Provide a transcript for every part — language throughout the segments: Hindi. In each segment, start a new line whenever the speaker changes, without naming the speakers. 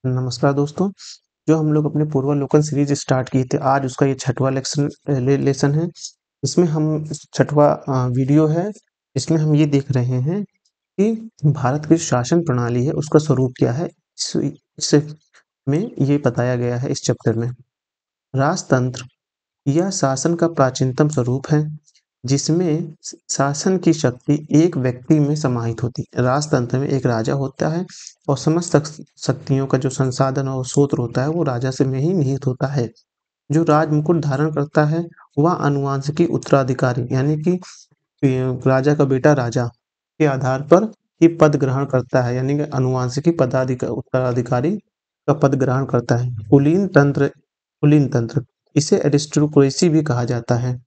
नमस्कार दोस्तों, जो हम लोग अपने पूर्वावलोकन सीरीज स्टार्ट किए थे, आज उसका ये छठवां लेसन है। इसमें हम छठवां वीडियो है। इसमें हम ये देख रहे हैं कि भारत की शासन प्रणाली है, उसका स्वरूप क्या है। इस में ये बताया गया है इस चैप्टर में। राजतंत्र यह शासन का प्राचीनतम स्वरूप है, जिसमें शासन की शक्ति एक व्यक्ति में समाहित होती है। राजतंत्र में एक राजा होता है और समस्त शक्तियों का जो संसाधन और स्रोत होता है वो राजा से में ही निहित होता है। जो राजमुकुट धारण करता है वह अनुवांशिकी उत्तराधिकारी यानी कि राजा का बेटा राजा के आधार पर ये पद ग्रहण करता है, यानी कि अनुवांशिकी उत्तराधिकारी का पद ग्रहण करता है। कुलीन तंत्र इसे एरिस्टोक्रेसी भी कहा जाता है।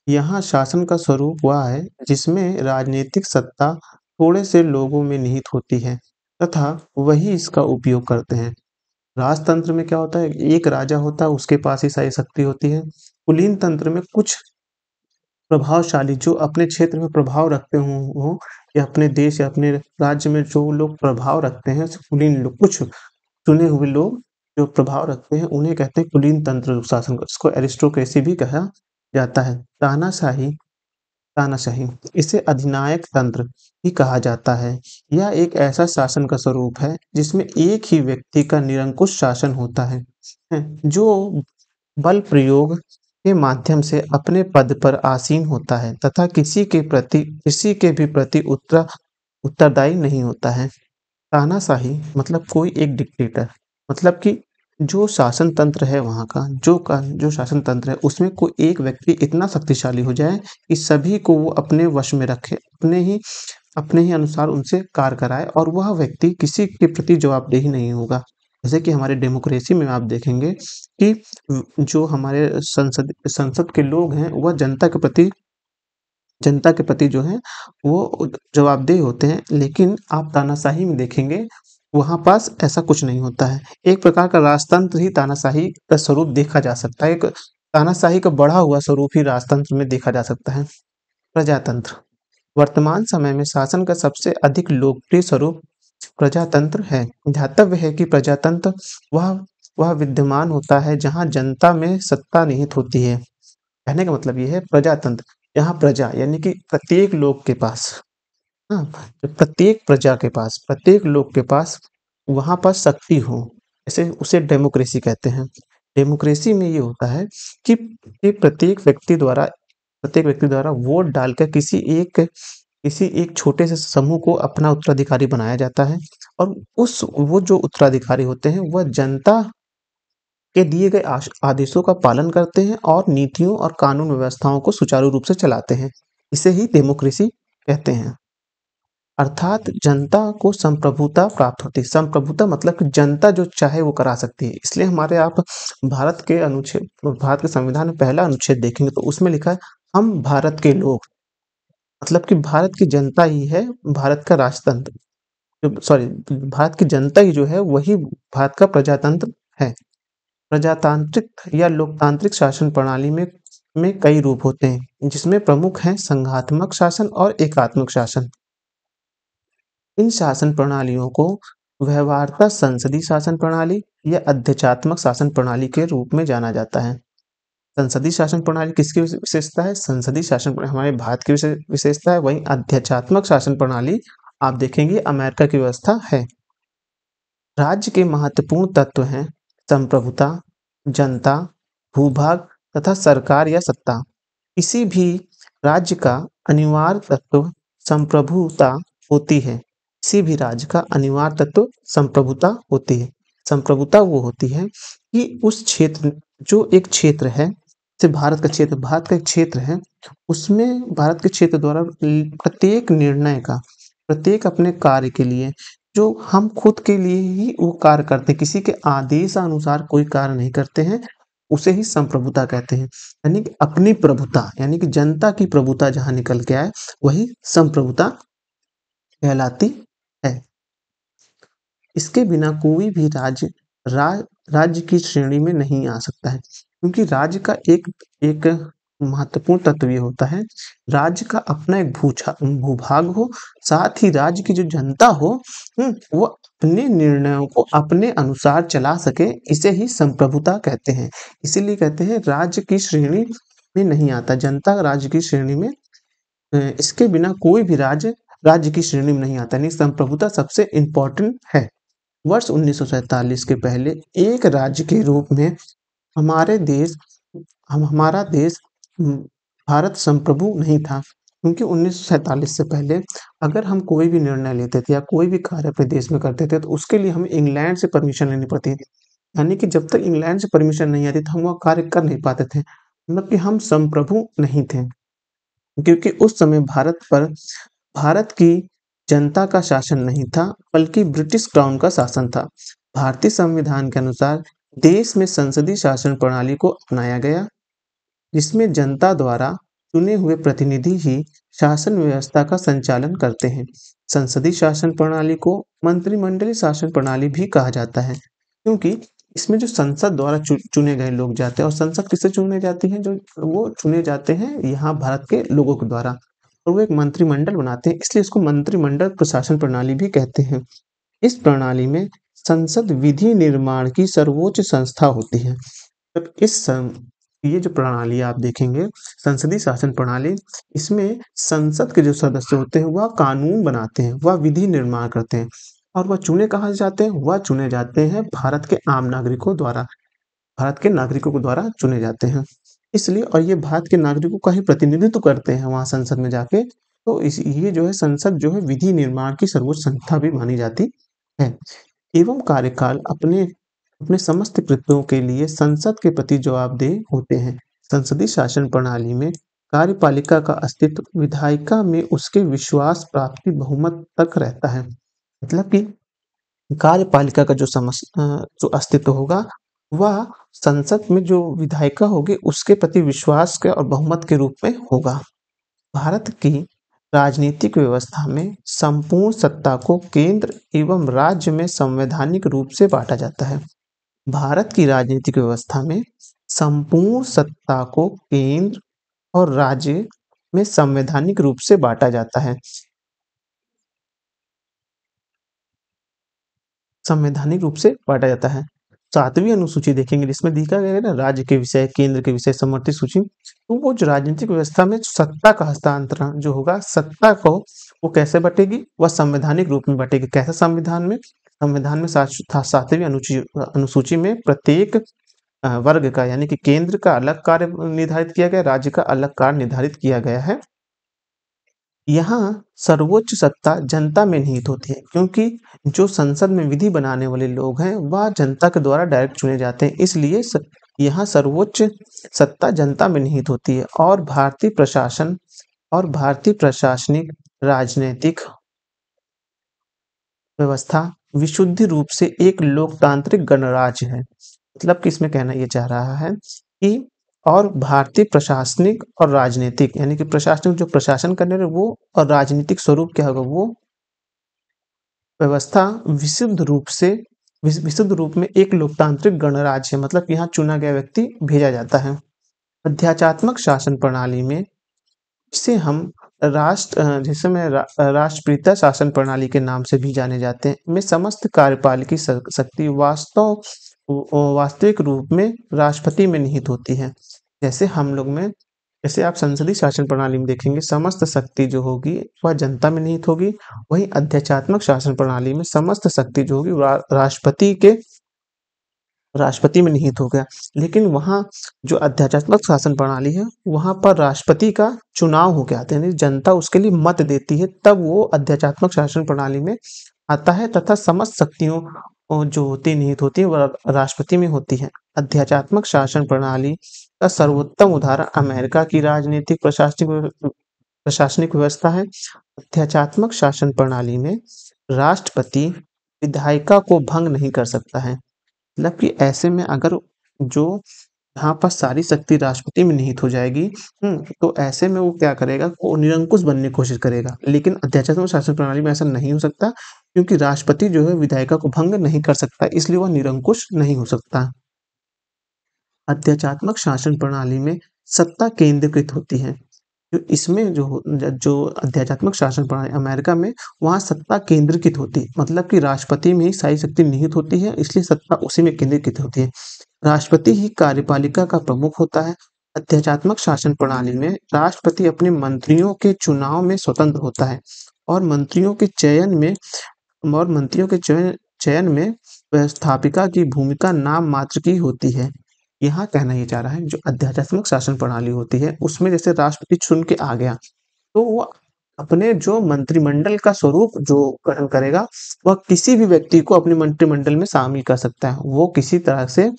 यहाँ शासन का स्वरूप वह है जिसमें राजनीतिक सत्ता थोड़े से लोगों में निहित होती है तथा वही इसका उपयोग करते हैं। राजतंत्र में क्या होता है, एक राजा होता है, उसके पास ही सारी शक्ति होती है। कुलीन तंत्र में कुछ प्रभावशाली जो अपने क्षेत्र में प्रभाव रखते हों या अपने देश या अपने राज्य में जो लोग प्रभाव रखते हैं, कुलीन लोग, कुछ चुने हुए लोग जो प्रभाव रखते हैं, उन्हें कहते हैं कुलीन तंत्र शासन। इसको एरिस्टोक्रेसी भी कहा जाता है। तानाशाही तानाशाही इसे अधिनायक तंत्र भी कहा जाता है। यह एक ऐसा शासन का स्वरूप है जिसमें एक ही व्यक्ति का निरंकुश शासन होता है, जो बल प्रयोग के माध्यम से अपने पद पर आसीन होता है तथा किसी के भी प्रति उत्तरदायी नहीं होता है। तानाशाही मतलब कोई एक डिक्टेटर, मतलब कि जो शासन तंत्र है वहाँ का जो शासन तंत्र है उसमें कोई एक व्यक्ति इतना शक्तिशाली हो जाए कि सभी को वो अपने वश में रखे, अपने ही अनुसार उनसे कार्य कराए और वह व्यक्ति किसी के प्रति जवाबदेही नहीं होगा। जैसे कि हमारे डेमोक्रेसी में आप देखेंगे कि जो हमारे संसद के लोग हैं वह जनता के प्रति जो है वो जवाबदेह होते हैं, लेकिन आप तानाशाही में देखेंगे वहाँ पास ऐसा कुछ नहीं होता है। एक प्रकार का राजतंत्र ही तानाशाही का स्वरूप देखा जा सकता है। एक तानाशाही का बढ़ा हुआ स्वरूप ही राजतंत्र में देखा जा सकता है। प्रजातंत्र वर्तमान समय में शासन का सबसे अधिक लोकप्रिय स्वरूप प्रजातंत्र है। ध्यातव्य है कि प्रजातंत्र वह वह विद्यमान होता है जहाँ जनता में सत्ता निहित होती है। कहने का मतलब ये है प्रजातंत्र, यहाँ प्रजा यानी कि प्रत्येक लोग के पास, हाँ, तो प्रत्येक लोग के पास वहाँ पर शक्ति हो, ऐसे उसे डेमोक्रेसी कहते हैं। डेमोक्रेसी में ये होता है कि प्रत्येक व्यक्ति द्वारा वोट डालकर किसी एक छोटे से समूह को अपना उत्तराधिकारी बनाया जाता है और वो जो उत्तराधिकारी होते हैं वह जनता के दिए गए आदेशों का पालन करते हैं और नीतियों और कानून व्यवस्थाओं को सुचारू रूप से चलाते हैं। इसे ही डेमोक्रेसी कहते हैं। अर्थात जनता को संप्रभुता प्राप्त होती है। संप्रभुता मतलब कि जनता जो चाहे वो करा सकती है। इसलिए हमारे आप भारत के संविधान में पहला अनुच्छेद देखेंगे तो उसमें लिखा है, हम भारत के लोग, मतलब कि भारत की जनता ही है भारत का राजतंत्र। सॉरी, भारत की जनता ही जो है वही भारत का प्रजातंत्र है। प्रजातांत्रिक या लोकतांत्रिक शासन प्रणाली में कई रूप होते हैं, जिसमें प्रमुख हैं संघात्मक शासन और एकात्मक शासन। इन शासन प्रणालियों को व्यवहारतः संसदीय शासन प्रणाली या अध्यचात्मक शासन प्रणाली के रूप में जाना जाता है। संसदीय शासन प्रणाली किसकी विशेषता है? संसदीय शासन प्रणाली हमारे भारत की विशेषता है। वहीं अध्यचात्मक शासन प्रणाली आप देखेंगे अमेरिका की व्यवस्था है। राज्य के महत्वपूर्ण तत्व हैं संप्रभुता, जनता, भूभाग तथा सरकार या सत्ता। किसी भी राज्य का अनिवार्य तत्व संप्रभुता होती है। किसी भी राज्य का अनिवार्य तत्व संप्रभुता होती है। संप्रभुता वो होती है कि उस क्षेत्र, जो एक क्षेत्र है, जैसे भारत का एक क्षेत्र है, उसमें भारत के क्षेत्र द्वारा प्रत्येक निर्णय का, प्रत्येक अपने कार्य के लिए जो हम खुद के लिए ही वो कार्य करते हैं, किसी के आदेशानुसार कोई कार्य नहीं करते हैं, उसे ही संप्रभुता कहते हैं। यानी कि अपनी प्रभुता, यानी कि जनता की प्रभुता जहाँ निकल के आए वही संप्रभुता कहलाती है। इसके बिना कोई भी राज्य की श्रेणी में नहीं आ सकता है, क्योंकि राज्य का एक एक महत्वपूर्ण तत्व ये होता है, राज्य का अपना एक भूभाग हो, साथ ही राज्य की जो जनता हो, वो अपने निर्णयों को अपने अनुसार चला सके, इसे ही संप्रभुता कहते हैं। इसीलिए कहते हैं राज्य की श्रेणी में नहीं आता, जनता राज्य की श्रेणी में इसके बिना कोई भी राज्य राज्य की श्रेणी में नहीं आता, यानी संप्रभुता सबसे इम्पोर्टेंट है। वर्ष 1947 के पहले एक राज्य के रूप में हमारे देश हमारा देश भारत संप्रभु नहीं था, क्योंकि 1947 से पहले अगर हम कोई भी निर्णय लेते थे या कोई भी कार्य अपने देश में करते थे, तो उसके लिए हमें इंग्लैंड से परमिशन लेनी पड़ती थी। यानी कि जब तक इंग्लैंड से परमिशन नहीं आती, तो हम वो कार्य कर नहीं पाते थे। मतलब कि हम संप्रभु नहीं थे, क्योंकि उस समय भारत की जनता का शासन नहीं था, बल्कि ब्रिटिश क्राउन का शासन था। भारतीय संविधान के अनुसार देश में संसदीय शासन प्रणाली को अपनाया गया, जिसमें जनता द्वारा चुने हुए प्रतिनिधि ही शासन व्यवस्था का संचालन करते हैं। संसदीय शासन प्रणाली को मंत्रिमंडलीय शासन प्रणाली भी कहा जाता है, क्योंकि इसमें जो संसद द्वारा चुने गए लोग जाते हैं, और संसद किससे चुने जाती है, जो वो चुने जाते हैं यहाँ भारत के लोगों के द्वारा, और वो एक मंत्रिमंडल बनाते हैं, इसलिए इसको मंत्रिमंडल प्रशासन प्रणाली भी कहते हैं। इस प्रणाली में संसद विधि निर्माण की सर्वोच्च संस्था होती है। तब ये जो प्रणाली आप देखेंगे, संसदीय शासन प्रणाली, इसमें संसद के जो सदस्य होते हैं वह कानून बनाते हैं, वह विधि निर्माण करते हैं, और वह चुने कहाँ से जाते हैं, वह चुने जाते हैं भारत के आम नागरिकों द्वारा, भारत के नागरिकों के द्वारा चुने जाते हैं। इसलिए, और ये भारत के नागरिकों का ही प्रतिनिधित्व करते हैं वहाँ संसद में जाके, तो ये जो है संसद जो है विधि निर्माण की सर्वोच्च संस्था भी मानी जाती है। एवं कार्यकाल अपने अपने समस्त कृत्यों के लिए संसद के प्रति जवाबदेह होते हैं। संसदीय शासन प्रणाली में कार्यपालिका का अस्तित्व विधायिका में उसके विश्वास प्राप्ति बहुमत तक रहता है। मतलब कि कार्यपालिका का जो अस्तित्व होगा, वह संसद में जो विधायिका होगी उसके प्रति विश्वास के और बहुमत के रूप में होगा। भारत की राजनीतिक व्यवस्था में संपूर्ण सत्ता को केंद्र एवं राज्य में संवैधानिक रूप से बांटा जाता है। भारत की राजनीतिक व्यवस्था में संपूर्ण सत्ता को केंद्र और राज्य में संवैधानिक रूप से बांटा जाता है। संवैधानिक रूप से बांटा जाता है। 7वीं अनुसूची देखेंगे, जिसमें लिखा गया है ना, राज्य के विषय, केंद्र के विषय, समर्थित सूची। तो वो जो राजनीतिक व्यवस्था में सत्ता का हस्तांतरण जो होगा, सत्ता को वो कैसे बटेगी, वह संवैधानिक रूप में बटेगी। कैसे संविधान में? संविधान में 7वीं अनुसूची में प्रत्येक वर्ग का, यानी कि केंद्र का अलग कार्य निर्धारित किया गया, राज्य का अलग कार्य निर्धारित किया गया है। यहाँ सर्वोच्च सत्ता जनता में निहित होती है, क्योंकि जो संसद में विधि बनाने वाले लोग हैं वह जनता के द्वारा डायरेक्ट चुने जाते हैं, इसलिए यहाँ सर्वोच्च सत्ता जनता में निहित होती है। और भारतीय प्रशासनिक राजनैतिक व्यवस्था विशुद्ध रूप से एक लोकतांत्रिक गणराज्य है। मतलब कि इसमें कहना ये चाह रहा है कि और भारतीय प्रशासनिक और राजनीतिक, यानी कि प्रशासनिक जो प्रशासन करने वाले वो, और राजनीतिक स्वरूप क्या होगा, वो व्यवस्था विशुद्ध रूप में एक लोकतांत्रिक गणराज्य है। मतलब यहाँ चुना गया व्यक्ति भेजा जाता है। अध्याचात्मक शासन प्रणाली में इसे हम राष्ट्रपिता शासन प्रणाली के नाम से भी जाने जाते हैं, में समस्त कार्यपालिकी शक्ति वास्तविक रूप में राष्ट्रपति में निहित होती है। जैसे आप संसदीय शासन प्रणाली में देखेंगे, समस्त शक्ति जो होगी वह जनता में निहित होगी, वहीं अध्याचात्मक शासन प्रणाली में समस्त शक्ति जो होगी राष्ट्रपति में निहित हो गया। लेकिन वहाँ जो अध्याचात्मक शासन प्रणाली है, वहाँ पर राष्ट्रपति का चुनाव होके आता है, यानी जनता उसके लिए मत देती है, तब वो अध्याचात्मक शासन प्रणाली में आता है, तथा समस्त शक्तियों जो होती निहित होती है वह राष्ट्रपति में होती है। अध्याचात्मक शासन प्रणाली का सर्वोत्तम उदाहरण अमेरिका की राजनीतिक प्रशासनिक व्यवस्था है। अध्याचात्मक शासन प्रणाली में राष्ट्रपति विधायिका को भंग नहीं कर सकता है। मतलब कि ऐसे में अगर जो यहाँ पर सारी शक्ति राष्ट्रपति में निहित हो जाएगी, तो ऐसे में वो क्या करेगा, वो निरंकुश बनने की कोशिश करेगा। लेकिन अध्याचात्मक शासन प्रणाली में ऐसा नहीं हो सकता, क्योंकि राष्ट्रपति जो है विधायिका को भंग नहीं कर सकता, इसलिए वह निरंकुश नहीं हो सकता। अध्याचात्मक शासन प्रणाली में सत्ता केंद्रीकृत होती है। जो इसमें जो अध्यात्मक शासन प्रणाली अमेरिका में, वहाँ सत्ता केंद्रीकृत होती है, मतलब कि राष्ट्रपति में ही सारी शक्ति निहित होती है, इसलिए सत्ता उसी में केंद्रीकृत होती है। राष्ट्रपति ही कार्यपालिका का प्रमुख होता है। अध्यात्मक शासन प्रणाली में राष्ट्रपति अपने मंत्रियों के चुनाव में स्वतंत्र होता है और मंत्रियों के चयन में व्यवस्थापिका की भूमिका नाम मात्र की होती है। यहाँ कहना ये चाह रहा है, जो आध्यात्मिक शासन प्रणाली होती है, उसमें जैसे राष्ट्रपति चुन के आ गया, तो वो अपने जो मंत्रिमंडल का स्वरूप जो गठन करेगा, वह किसी भी व्यक्ति को अपने मंत्रिमंडल में शामिल कर सकता है। वो किसी तरह से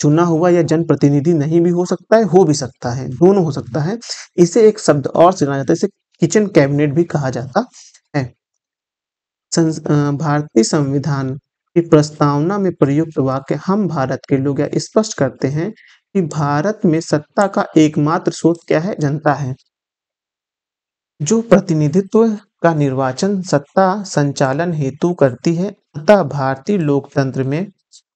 चुना हुआ या जनप्रतिनिधि नहीं भी हो सकता है, हो भी सकता है, दोनों हो सकता है। इसे एक शब्द और से जाना जाता है, इसे किचन कैबिनेट भी कहा जाता है। भारतीय संविधान की प्रस्तावना में प्रयुक्त वाक्य हम भारत के लोग यह स्पष्ट करते हैं कि भारत में सत्ता का एकमात्र स्रोत क्या है? जनता है, जो प्रतिनिधित्व का निर्वाचन सत्ता संचालन हेतु करती है। अतः भारतीय लोकतंत्र में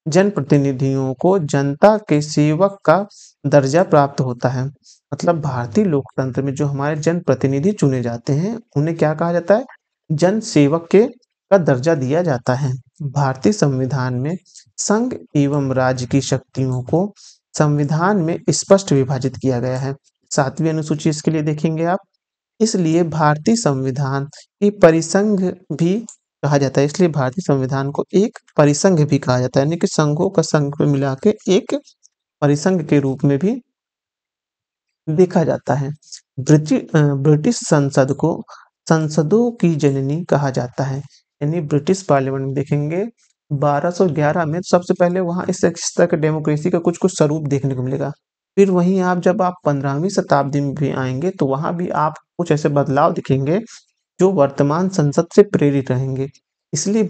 जनप्रतिनिधियों को जनता के सेवक का दर्जा प्राप्त होता है। मतलब भारतीय लोकतंत्र में जो हमारे जनप्रतिनिधि चुने जाते हैं, उन्हें क्या कहा जाता है? जन सेवक के का दर्जा दिया जाता है। भारतीय संविधान में संघ एवं राज्य की शक्तियों को संविधान में स्पष्ट विभाजित किया गया है। 7वीं अनुसूची इसके लिए देखेंगे आप। इसलिए भारतीय संविधान की परिसंघ भी कहा जाता है। इसलिए भारतीय संविधान को एक परिसंघ भी कहा जाता है, यानी कि संघों का संघ में मिला के एक परिसंघ के रूप में भी देखा जाता है। ब्रिटिश संसद को संसदों की जननी कहा जाता है, यानी ब्रिटिश पार्लियामेंट में देखेंगे 1211 में सबसे पहले वहाँ इस तरह के डेमोक्रेसी का कुछ कुछ स्वरूप देखने को मिलेगा। फिर वहीं जब आप 15वीं शताब्दी में भी आएंगे, तो वहां भी आप कुछ ऐसे बदलाव दिखेंगे जो वर्तमान संसद से प्रेरित रहेंगे। इसलिए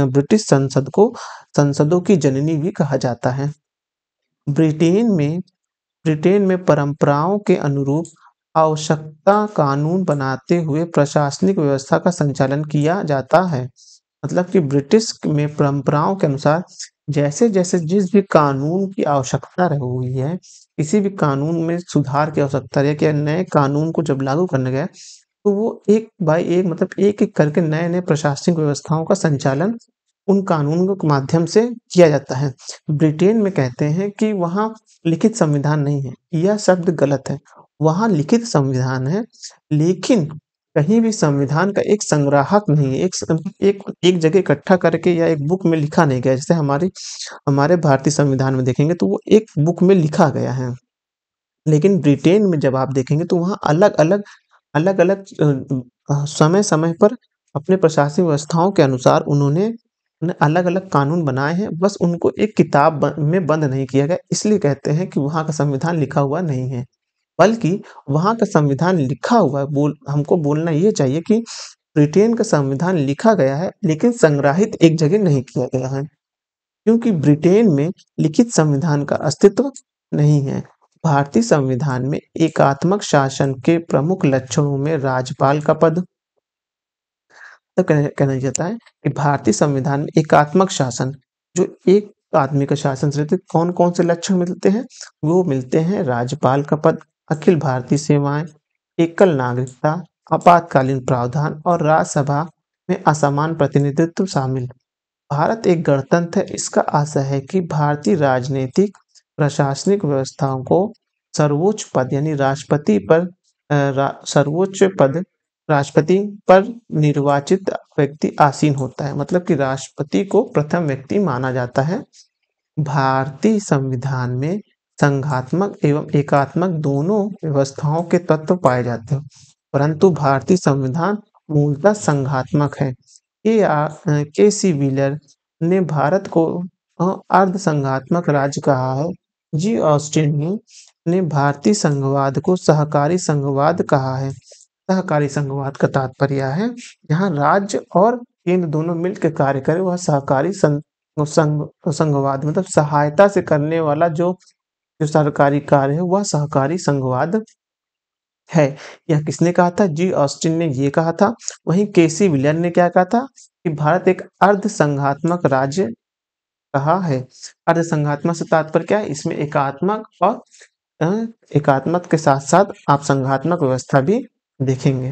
ब्रिटिश संसद को संसदों की जननी भी कहा जाता है। ब्रिटेन में परंपराओं के अनुरूप आवश्यकता कानून बनाते हुए प्रशासनिक व्यवस्था का संचालन किया जाता है। मतलब कि ब्रिटिश में परंपराओं के अनुसार जैसे-जैसे जिस भी कानून की आवश्यकता हुई है, किसी भी कानून में सुधार की आवश्यकता है कि नए कानून को जब लागू करने गए, तो वो एक बाय एक मतलब एक-एक करके नए-नए प्रशासनिक व्यवस्थाओं का संचालन उन कानूनों के माध्यम से किया जाता है। ब्रिटेन में कहते हैं कि वहाँ लिखित संविधान नहीं है, यह शब्द गलत है। वहाँ लिखित संविधान है, लेकिन कहीं भी संविधान का एक संग्राहक नहीं है, एक जगह इकट्ठा करके या एक बुक में लिखा नहीं गया। जैसे हमारे भारतीय संविधान में देखेंगे, तो वो एक बुक में लिखा गया है। लेकिन ब्रिटेन में जब आप देखेंगे, तो वहाँ अलग-अलग समय-समय पर अपने प्रशासनिक व्यवस्थाओं के अनुसार उन्होंने अलग-अलग कानून बनाए हैं, बस उनको एक किताब में बंद नहीं किया गया। इसलिए कहते हैं कि वहाँ का संविधान लिखा हुआ नहीं है, बल्कि वहाँ का संविधान लिखा हुआ है। हमको बोलना ये चाहिए कि ब्रिटेन का संविधान लिखा गया है, लेकिन संग्रहित एक जगह नहीं किया गया है, क्योंकि ब्रिटेन में लिखित संविधान का अस्तित्व नहीं है। भारतीय संविधान में एकात्मक शासन के प्रमुख लक्षणों में राज्यपाल का पद तो कहना जाता है कि भारतीय संविधान में एकात्मक शासन, जो एक आदमी का शासन से कौन-कौन से लक्षण मिलते हैं? वो मिलते हैं राज्यपाल का पद, अखिल भारतीय सेवाएं, एकल नागरिकता, आपातकालीन प्रावधान और राज्यसभा में असमान प्रतिनिधित्व शामिल। भारत एक गणतंत्र है, इसका आशय है कि भारतीय राजनीतिक प्रशासनिक व्यवस्थाओं को सर्वोच्च पद यानी सर्वोच्च पद राष्ट्रपति पर निर्वाचित व्यक्ति आसीन होता है। मतलब कि राष्ट्रपति को प्रथम व्यक्ति माना जाता है। भारतीय संविधान में संघात्मक एवं एकात्मक दोनों व्यवस्थाओं के तत्व पाए जाते हैं, परंतु भारतीय संविधान मूलतः संघात्मक है। के सी व्हीलर ने भारत को अर्ध संघात्मक राज्य कहा है। जी ऑस्टिन ने भारतीय संघवाद को सहकारी संघवाद कहा है। सहकारी संघवाद का तात्पर्य है जहाँ राज्य और केंद्र दोनों मिलकर कार्य करें, वह सहकारी संघवाद मतलब सहायता से करने वाला जो सरकारी कार्य है, वह सहकारी संघवाद है। यह किसने कहा था? जी ऑस्टिन ने ये कहा था। वहीं केसी व्हीलर ने क्या कहा था कि भारत एक अर्ध संघात्मक राज्य कहा है। अर्ध संघात्मक से तात्पर्य क्या है? इसमें एकात्मक और अ, एकात्मक के साथ-साथ आप संघात्मक व्यवस्था भी देखेंगे।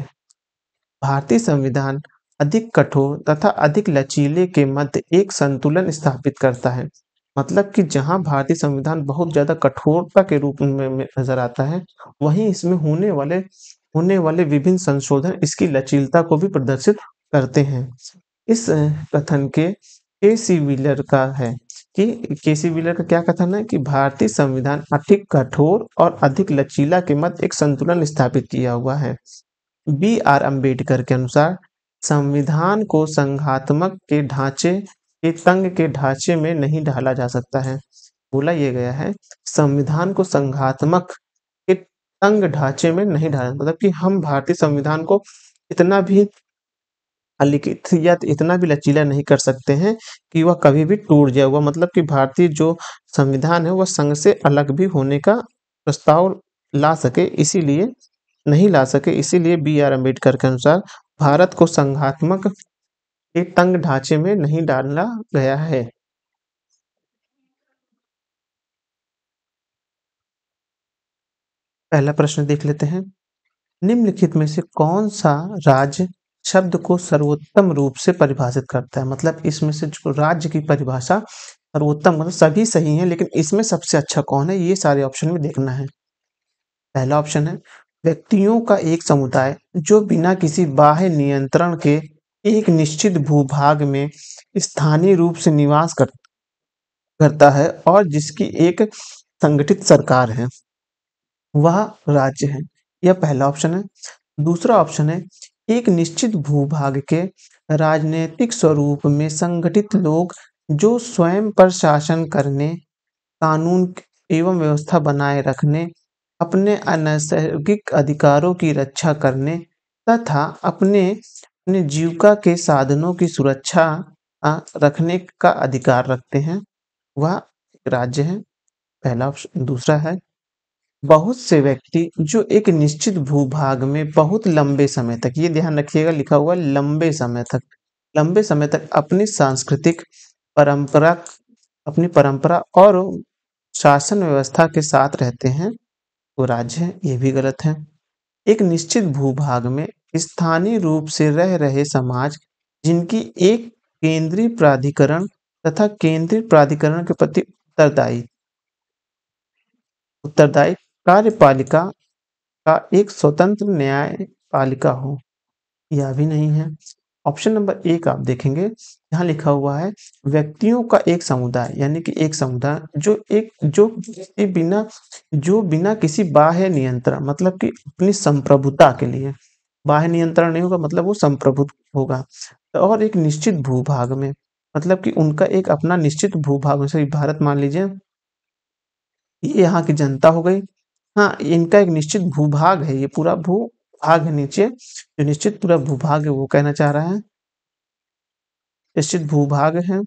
भारतीय संविधान अधिक कठोर तथा अधिक लचीले के मध्य एक संतुलन स्थापित करता है। मतलब कि जहाँ भारतीय संविधान बहुत ज़्यादा कठोरता के रूप में नज़र आता है, वहीं इसमें होने वाले विभिन्न संशोधन इसकी लचीलता को भी प्रदर्शित करते हैं। इस कथन के.सी. व्हीलर का है कि के.सी. व्हीलर का क्या कथन है कि भारतीय संविधान अधिक कठोर और अधिक लचीला के मध्य एक संतुलन स्थापित किया हुआ है। बी आर अम्बेडकर के अनुसार संविधान को संघात्मक के ढांचे के तंग के ढांचे में नहीं ढाला जा सकता है। बोला ये गया है संविधान को संघात्मक के तंग ढांचे में नहीं ढाला, मतलब कि हम भारतीय संविधान को इतना भी अलिखित या इतना भी लचीला नहीं कर सकते हैं कि वह कभी भी टूट जाए। वह मतलब कि भारतीय जो संविधान है वह संघ से अलग भी होने का प्रस्ताव ला सके, इसीलिए नहीं ला सके, इसीलिए बी आर अम्बेडकर के अनुसार भारत को संघात्मक के तंग ढांचे में नहीं डाला गया है। पहला प्रश्न देख लेते हैं। निम्नलिखित में से कौन सा राज्य शब्द को सर्वोत्तम रूप से परिभाषित करता है? मतलब इसमें से जो राज्य की परिभाषा सर्वोत्तम, मतलब सभी सही हैं लेकिन इसमें सबसे अच्छा कौन है, ये सारे ऑप्शन में देखना है। पहला ऑप्शन है व्यक्तियों का एक समुदाय जो बिना किसी बाह्य नियंत्रण के एक निश्चित भूभाग में स्थानीय रूप से निवास करता है और जिसकी एक संगठित सरकार है, वह राज्य है। यह पहला ऑप्शन है। दूसरा ऑप्शन है एक निश्चित भूभाग के राजनीतिक स्वरूप में संगठित लोग जो स्वयं पर शासन करने, कानून एवं व्यवस्था बनाए रखने, अपने अनैसर्गिक अधिकारों की रक्षा करने तथा अपने अपने जीविका के साधनों की सुरक्षा रखने का अधिकार रखते हैं, वह एक राज्य है। पहला ऑप्शन। दूसरा है बहुत से व्यक्ति जो एक निश्चित भूभाग में बहुत लंबे समय तक, ये ध्यान रखिएगा लिखा हुआ है लंबे समय तक अपनी परंपरा और शासन व्यवस्था के साथ रहते हैं, वो राज्य है। ये भी गलत है। एक निश्चित भूभाग में स्थानीय रूप से रह रहे समाज जिनकी एक केंद्रीय प्राधिकरण तथा केंद्रीय प्राधिकरण के प्रति उत्तरदायी कार्यपालिका का एक स्वतंत्र न्यायपालिका हो, यह भी नहीं है। ऑप्शन नंबर एक आप देखेंगे, यहाँ लिखा हुआ है व्यक्तियों का एक समुदाय, यानी कि एक समुदाय जो बिना किसी बाह्य नियंत्रण, मतलब कि अपनी संप्रभुता के लिए, बाह्य नियंत्रण नहीं होगा मतलब वो संप्रभु होगा, और एक निश्चित भूभाग में, मतलब कि उनका एक अपना निश्चित भूभाग, जैसे भारत मान लीजिए ये यहाँ की जनता हो गई। हाँ, इनका एक निश्चित भूभाग है, ये पूरा भूभाग है नीचे, जो निश्चित पूरा भूभाग है वो कहना चाह रहा है। निश्चित भूभाग है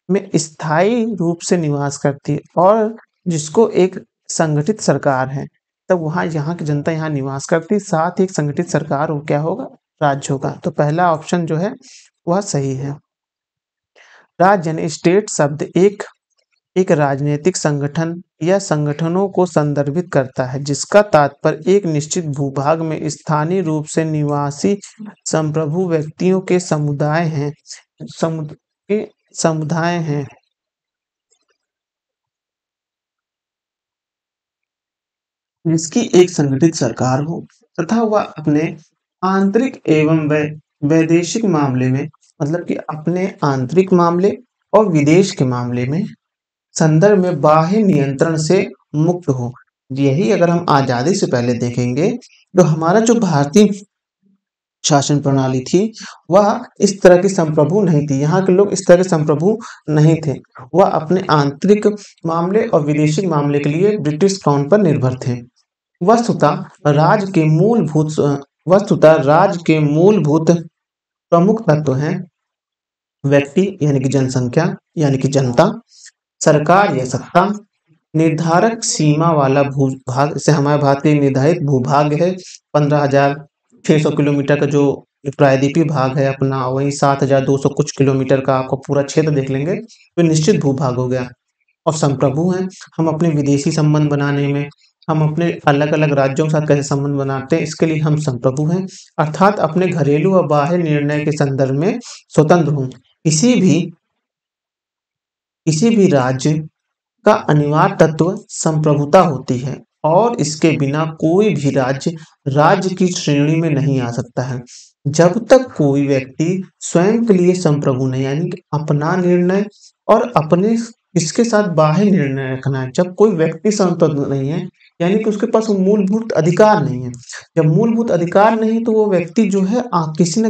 में स्थायी रूप से निवास करती है और जिसको एक संगठित सरकार है, तब वहाँ यहाँ की जनता यहाँ निवास करती, साथ ही एक संगठित सरकार हो क्या होगा, राज्य होगा। तो पहला ऑप्शन जो है वह सही है। राज्य यानी स्टेट शब्द एक राजनीतिक संगठन या संगठनों को संदर्भित करता है जिसका तात्पर्य एक निश्चित भूभाग में स्थानीय रूप से निवासी संप्रभु व्यक्तियों के समुदाय हैं। जिसकी एक संगठित सरकार हो तथा वह अपने आंतरिक एवं वैदेशिक मामले में, मतलब कि अपने आंतरिक मामले और विदेश के मामले में संदर्भ में बाह्य नियंत्रण से मुक्त हो। यही अगर हम आजादी से पहले देखेंगे तो हमारा जो भारतीय शासन प्रणाली थी वह इस तरह की संप्रभु नहीं थी, यहाँ के लोग इस तरह के संप्रभु नहीं थे, वह अपने आंतरिक मामले और विदेशी मामले के लिए ब्रिटिश क्राउन पर निर्भर थे। वस्तुतः राज के मूलभूत प्रमुख तत्व हैं व्यक्ति यानी कि जनसंख्या यानी कि जनता, सरकार या सत्ता, निर्धारक सीमा वाला भूभाग, जैसे हमारे भारत के निर्धारित भूभाग है 15,600 किलोमीटर का जो प्रायद्वीपीय भाग है अपना, वही 7,200 कुछ किलोमीटर का आपको पूरा क्षेत्र देख लेंगे तो निश्चित भूभाग हो गया। और संप्रभु हैं हम अपने विदेशी संबंध बनाने में हम अपने अलग-अलग राज्यों के साथ कैसे संबंध बनाते हैं, इसके लिए हम संप्रभु हैं। अर्थात अपने घरेलू व बाह्य निर्णय के संदर्भ में स्वतंत्र हूँ। किसी भी किसी भी राज्य का अनिवार्य तत्व संप्रभुता होती है और इसके बिना कोई भी राज्य राज्य की श्रेणी में नहीं आ सकता है। जब तक कोई व्यक्ति स्वयं के लिए संप्रभु नहीं, यानी कि अपना निर्णय और अपने इसके साथ बाह्य निर्णय रखना है। जब कोई व्यक्ति स्वतंत्र नहीं है, यानी कि उसके पास वो मूलभूत अधिकार नहीं है। जब मूलभूत अधिकार नहीं, तो वो व्यक्ति जो है किसी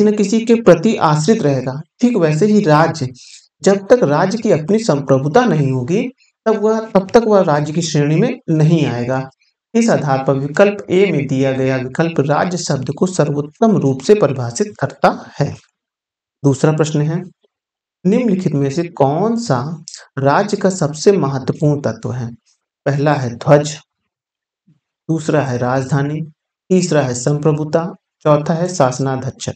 न किसी के प्रति आश्रित रहेगा। ठीक वैसे ही राज्य, जब तक राज्य की अपनी संप्रभुता नहीं होगी, तब तक वह राज्य की श्रेणी में नहीं आएगा। इस आधार पर विकल्प ए में दिया गया विकल्प राज्य शब्द को सर्वोत्तम रूप से परिभाषित करता है। दूसरा प्रश्न है, निम्नलिखित में से कौन सा राज्य का सबसे महत्वपूर्ण तत्व है? पहला है ध्वज, दूसरा है राजधानी, तीसरा है संप्रभुता, चौथा है शासनाध्यक्ष।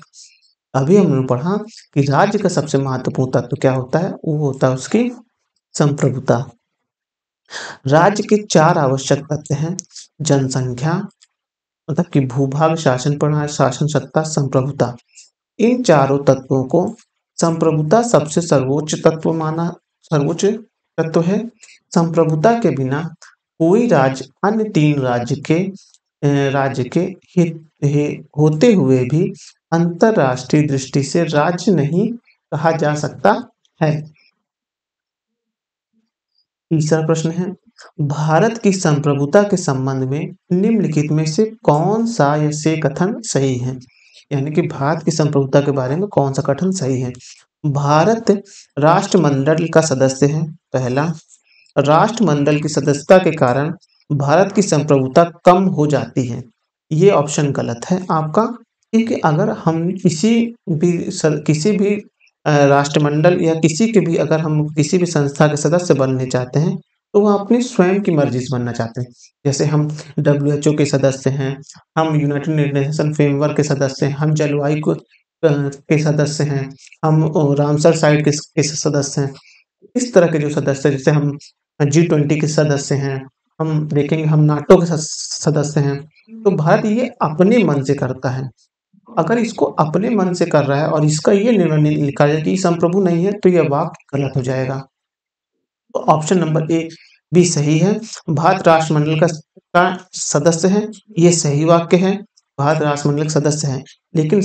अभी हमने पढ़ा कि राज्य का सबसे महत्वपूर्ण तत्व क्या होता है? वो होता है उसकी संप्रभुता। राज्य के 4 आवश्यक तत्व हैं: जनसंख्या, मतलब कि भूभाग, शासन प्रणाली, शासन सत्ता, संप्रभुता। इन चारों तत्वों को संप्रभुता सबसे सर्वोच्च तत्व है। संप्रभुता के बिना कोई राज्य अन्य 3 राज्य के होते हुए भी अंतरराष्ट्रीय दृष्टि से राज्य नहीं कहा जा सकता है। तीसरा प्रश्न है, भारत की संप्रभुता के संबंध में निम्नलिखित में से कौन सा या से कथन सही है? यानी कि भारत की संप्रभुता के बारे में कौन सा कथन सही है? भारत राष्ट्रमंडल का सदस्य है। पहला, राष्ट्रमंडल की सदस्यता के कारण भारत की संप्रभुता कम हो जाती है। ये ऑप्शन गलत है आपका, क्योंकि अगर हम किसी भी राष्ट्रमंडल या अगर हम किसी भी संस्था के सदस्य बनने चाहते हैं, तो वह अपनी स्वयं की मर्जी से बनना चाहते हैं। जैसे हम WHO के सदस्य हैं, हम यूनाइटेड नेशन फ्रेमवर्क के सदस्य हैं, हम के सदस्य हैं, हम रामसर साइट के सदस्य हैं। इस तरह के जो सदस्य हैं, जैसे हम G20 के सदस्य हैं, हम देखेंगे हम नाटो के सदस्य हैं। तो भारत ये अपने मन से करता है। अगर इसको अपने मन से कर रहा है और इसका ये निर्णय लिखा जाए कि संप्रभु नहीं है, तो यह वाक्य गलत हो जाएगा। तो ऑप्शन नंबर ए भी सही है। भारत राष्ट्रमंडल का सदस्य है, ये सही वाक्य है। भारत राष्ट्रमंडल का सदस्य है, लेकिन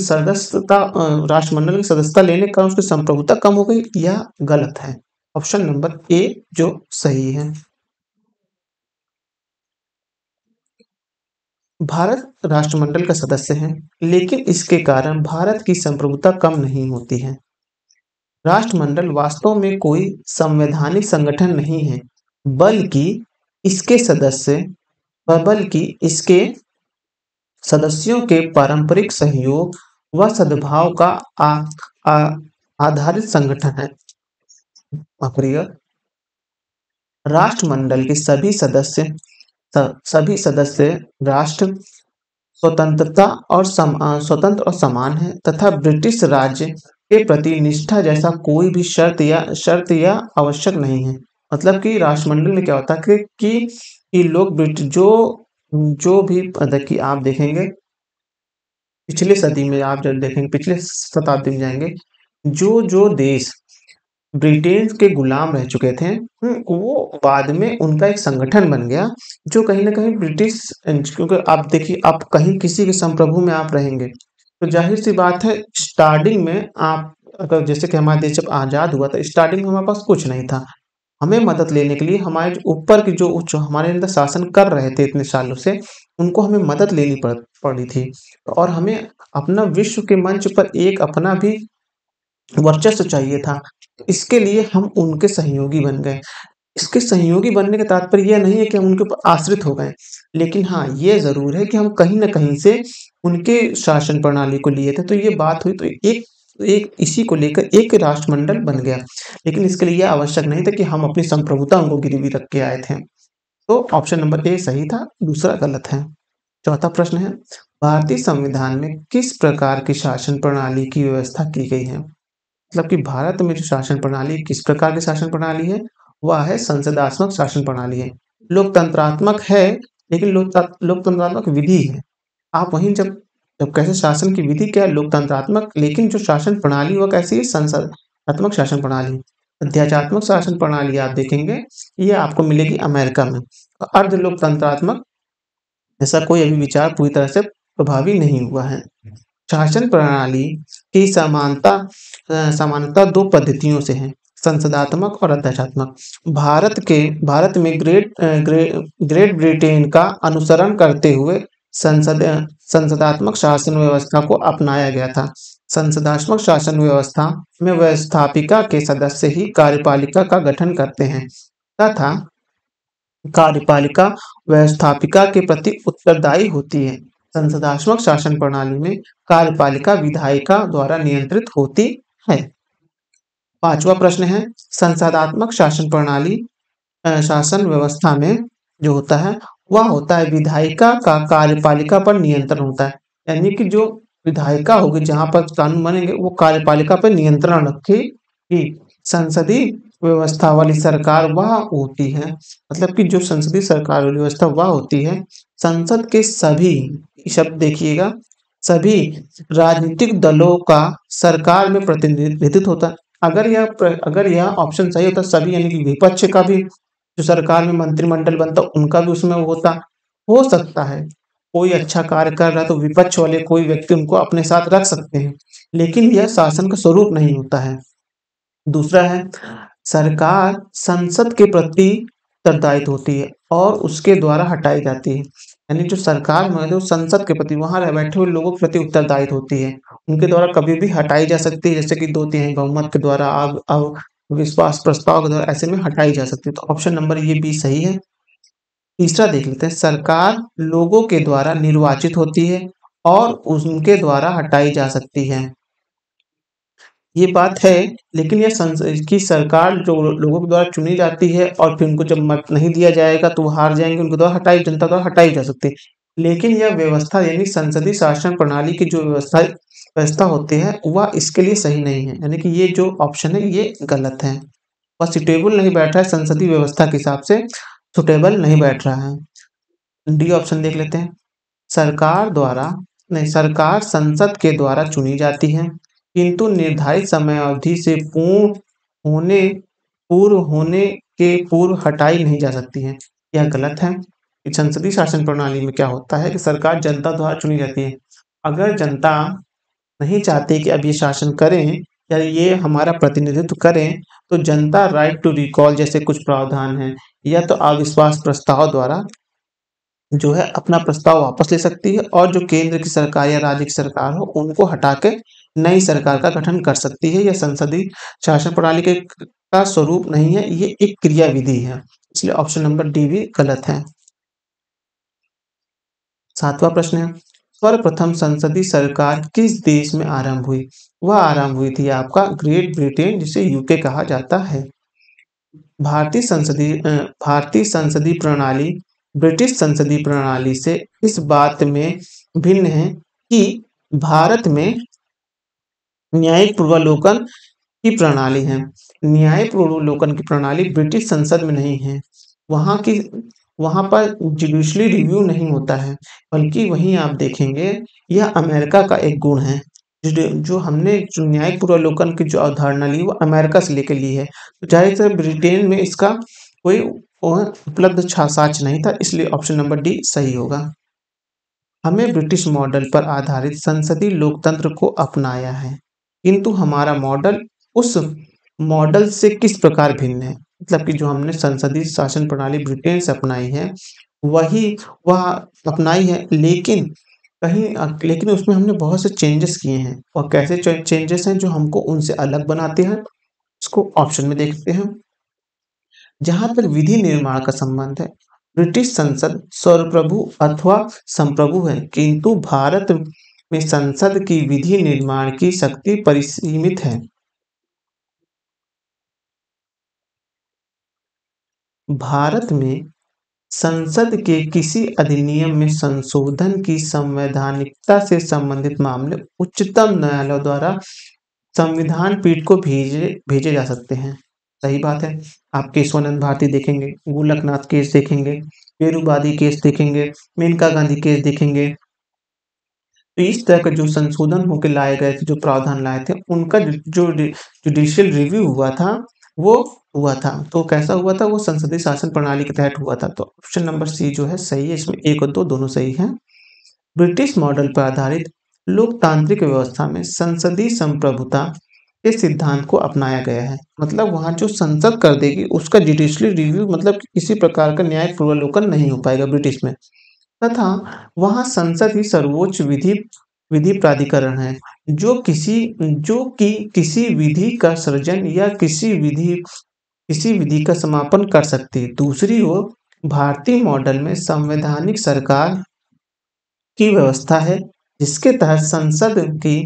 राष्ट्रमंडल की सदस्यता लेने का उसकी संप्रभुता कम हो गई, यह गलत है। ऑप्शन नंबर ए जो सही है। भारत राष्ट्रमंडल का सदस्य है, लेकिन इसके कारण भारत की संप्रभुता कम नहीं होती है। राष्ट्रमंडल वास्तव में कोई संवैधानिक संगठन नहीं है, बल्कि इसके सदस्य बल्कि इसके सदस्यों के पारंपरिक सहयोग व सद्भाव का आधारित संगठन है। अप्रिय, राष्ट्रमंडल के सभी सदस्य राष्ट्र स्वतंत्र और समान है तथा ब्रिटिश राज्य के प्रति निष्ठा जैसा कोई भी शर्त या आवश्यक नहीं है। मतलब कि राष्ट्रमंडल में क्या होता है कि लोग जो भी देखिए आप देखेंगे पिछले सदी में, आप जब देखेंगे पिछले शताब्दी में जाएंगे, जो देश ब्रिटेन के गुलाम रह चुके थे, वो बाद में उनका एक संगठन बन गया जो कहीं न कहीं क्योंकि आप देखिए, आप कहीं किसी के संप्रभु में आप रहेंगे, तो ज़ाहिर-सी बात है स्टार्टिंग में आप अगर जैसे कि हमारा देश जब आज़ाद हुआ था, स्टार्टिंग में हमारे पास कुछ नहीं था। हमें मदद लेने के लिए हमारे जो ऊपर की जो हमारे अंदर शासन कर रहे थे इतने सालों से, उनको हमें मदद लेनी पड़ी थी और हमें अपना विश्व के मंच पर एक अपना भी वर्चस्व चाहिए था। इसके लिए हम उनके सहयोगी बन गए। इसके सहयोगी बनने का तात्पर्य यह नहीं है कि हम उनके ऊपर आश्रित हो गए। लेकिन हाँ, ये ज़रूर है कि हम कहीं न कहीं से उनके शासन प्रणाली को लिए थे। तो ये बात हुई, तो एक एक इसी को लेकर एक राष्ट्रमंडल बन गया। लेकिन इसके लिए यह आवश्यक नहीं था कि हम अपनी संप्रभुता उनको गिरवी रख के आए थे। तो ऑप्शन नंबर ए सही था, दूसरा गलत है। चौथा प्रश्न है, भारतीय संविधान में किस प्रकार की शासन प्रणाली की व्यवस्था की गई है? मतलब कि भारत में जो शासन प्रणाली किस प्रकार की शासन प्रणाली है? वह है संसदात्मक शासन प्रणाली है। लोकतंत्रात्मक है, लेकिन लोकतंत्रात्मक विधि है। आप वहीं जब जब कैसे शासन की विधि क्या है लोकतंत्रात्मक, लेकिन जो शासन प्रणाली वह कैसी है संसदात्मक शासन प्रणाली। अध्याचात्मक शासन प्रणाली आप देखेंगे, ये आपको मिलेगी अमेरिका में। अर्ध लोकतंत्रात्मक ऐसा कोई अभी विचार पूरी तरह से प्रभावी नहीं हुआ है। शासन प्रणाली की समानता 2 पद्धतियों से है, संसदात्मक और अध्याचात्मक। भारत में ग्रेट ब्रिटेन का अनुसरण करते हुए संसद संसदात्मक शासन व्यवस्था को अपनाया गया था। संसदात्मक शासन व्यवस्था में व्यवस्थापिका के सदस्य ही कार्यपालिका का गठन करते हैं तथा कार्यपालिका व्यवस्थापिका के प्रति उत्तरदायी होती है। संसदात्मक शासन प्रणाली में कार्यपालिका विधायिका द्वारा नियंत्रित होती है। 5वां प्रश्न है संसदात्मक शासन प्रणाली शासन व्यवस्था में जो होता है वह होता है विधायिका का कार्यपालिका पर नियंत्रण होता है। यानी कि जो विधायिका होगी जहाँ पर कानून बनेंगे वो कार्यपालिका पर नियंत्रण रखेगी। संसदीय व्यवस्था वाली सरकार वह होती है, मतलब कि जो संसदीय सरकार वाली व्यवस्था वह होती है संसद के सभी शब्द देखिएगा सभी राजनीतिक दलों का सरकार में प्रतिनिधित्व होता है। अगर यह ऑप्शन सही होता सभी यानी कि विपक्ष का भी जो सरकार में मंत्रिमंडल बनता उनका भी उसमें होता हो सकता है। कोई अच्छा कार्य कर रहा है तो विपक्ष वाले कोई व्यक्ति उनको अपने साथ रख सकते हैं, लेकिन यह शासन का स्वरूप नहीं होता है। दूसरा है सरकार संसद के प्रति उत्तरदायित्व होती है और उसके द्वारा हटाई जाती है। यानी जो सरकार में है वो संसद के प्रति वहां बैठे हुए लोगों के प्रति उत्तरदायित्व होती है, उनके द्वारा कभी भी हटाई जा सकती है, जैसे कि 2/3 बहुमत के द्वारा अब विश्वास प्रस्ताव के द्वारा ऐसे में हटाई जा सकती है। तो ऑप्शन नंबर ये बी सही है। तीसरा देख लेते हैं सरकार लोगों के द्वारा निर्वाचित होती है और उनके द्वारा हटाई जा सकती है। ये बात है, लेकिन यह की सरकार जो लोगों के द्वारा चुनी जाती है और फिर उनको जब मत नहीं दिया जाएगा तो वो हार जाएंगे, उनके द्वारा जनता द्वारा हटाई जा सकती है। लेकिन यह व्यवस्था यानी संसदीय शासन प्रणाली की जो व्यवस्था होती है वह इसके लिए सही नहीं है। यानी कि ये जो ऑप्शन है ये गलत है, वह सुटेबल नहीं बैठ रहा है, संसदीय व्यवस्था के हिसाब से सुटेबल नहीं बैठ रहा है। डी ऑप्शन देख लेते हैं सरकार संसद के द्वारा चुनी जाती है किंतु निर्धारित समय अवधि से पूर्व होने के पूर्व हटाई नहीं जा सकती है। यह गलत है। संसदीय शासन प्रणाली में क्या होता है कि सरकार जनता द्वारा चुनी जाती है। अगर जनता नहीं चाहती कि अब ये शासन करें या ये हमारा प्रतिनिधित्व करें तो जनता राइट टू रिकॉल जैसे कुछ प्रावधान हैं या तो अविश्वास प्रस्ताव द्वारा जो है अपना प्रस्ताव वापस ले सकती है और जो केंद्र की सरकार या राज्य की सरकार हो उनको हटा के नई सरकार का गठन कर सकती है। यह संसदीय शासन प्रणाली का स्वरूप नहीं है, ये एक क्रिया विधि है, इसलिए ऑप्शन नंबर डी भी गलत है। 7वां प्रश्न है सर्वप्रथम संसदीय सरकार किस देश में आरंभ हुई? वह आरंभ हुई थी आपका ग्रेट ब्रिटेन जिसे यूके कहा जाता है। भारतीय संसदीय प्रणाली ब्रिटिश संसदीय प्रणाली से इस बात में भिन्न है कि भारत में न्यायिक पूर्वावलोकन की प्रणाली है। न्यायिक पूर्वावलोकन की प्रणाली ब्रिटिश संसद में नहीं है। वहां पर जुडिशरी रिव्यू नहीं होता है, बल्कि वहीं आप देखेंगे यह अमेरिका का एक गुण है। जो हमने जो न्यायिक पूर्वावलोकन की जो अवधारणा ली वो अमेरिका से लेकर ली है, तो जाहिर से ब्रिटेन में इसका कोई उपलब्ध साक्ष्य नहीं था, इसलिए ऑप्शन नंबर डी सही होगा। हमें ब्रिटिश मॉडल पर आधारित संसदीय लोकतंत्र को अपनाया है, किंतु हमारा मॉडल उस मॉडल से किस प्रकार भिन्न है? मतलब कि जो हमने संसदीय शासन प्रणाली ब्रिटेन से अपनाई है वह अपनाई है, लेकिन उसमें हमने बहुत से चेंजेस किए हैं। और कैसे चेंजेस हैं जो हमको उनसे अलग बनाते हैं, इसको ऑप्शन में देखते हैं। जहां तक विधि निर्माण का संबंध है, ब्रिटिश संसद सर्वप्रभु अथवा संप्रभु है, किंतु भारत में संसद की विधि निर्माण की शक्ति परिसीमित है। भारत में संसद के किसी अधिनियम में संशोधन की संवैधानिकता से संबंधित मामले उच्चतम न्यायालय द्वारा संविधान पीठ को भेजे जा सकते हैं। सही बात है। आप केशवानंद भारती देखेंगे, गोलकनाथ केस देखेंगे, पेरुबादी केस देखेंगे, मेनका गांधी केस देखेंगे। तो इस तरह का जो संशोधन होके लाए गए थे, जो प्रावधान लाए थे, उनका जुडिशियल रिव्यू हुआ था, वो हुआ था। तो कैसा हुआ था? वो संसदीय शासन प्रणाली के तहत हुआ था। तो ऑप्शन नंबर सी जो है सही है, इसमें 1 और 2 दोनों सही हैं। ब्रिटिश मॉडल पर आधारित लोकतांत्रिक व्यवस्था में संसदीय संप्रभुता के सिद्धांत को अपनाया गया है। मतलब वहाँ जो संसद कर देगी उसका जुडिशियल रिव्यू, मतलब कि किसी प्रकार का न्यायिक पूर्वावलोकन नहीं हो पाएगा ब्रिटिश में। तथा वहाँ संसद ही सर्वोच्च विधि विधि प्राधिकरण है, जो कि किसी विधि का सृजन या किसी विधि का समापन कर सकती है। दूसरी ओर भारतीय मॉडल में संवैधानिक सरकार की व्यवस्था है, जिसके तहत संसद की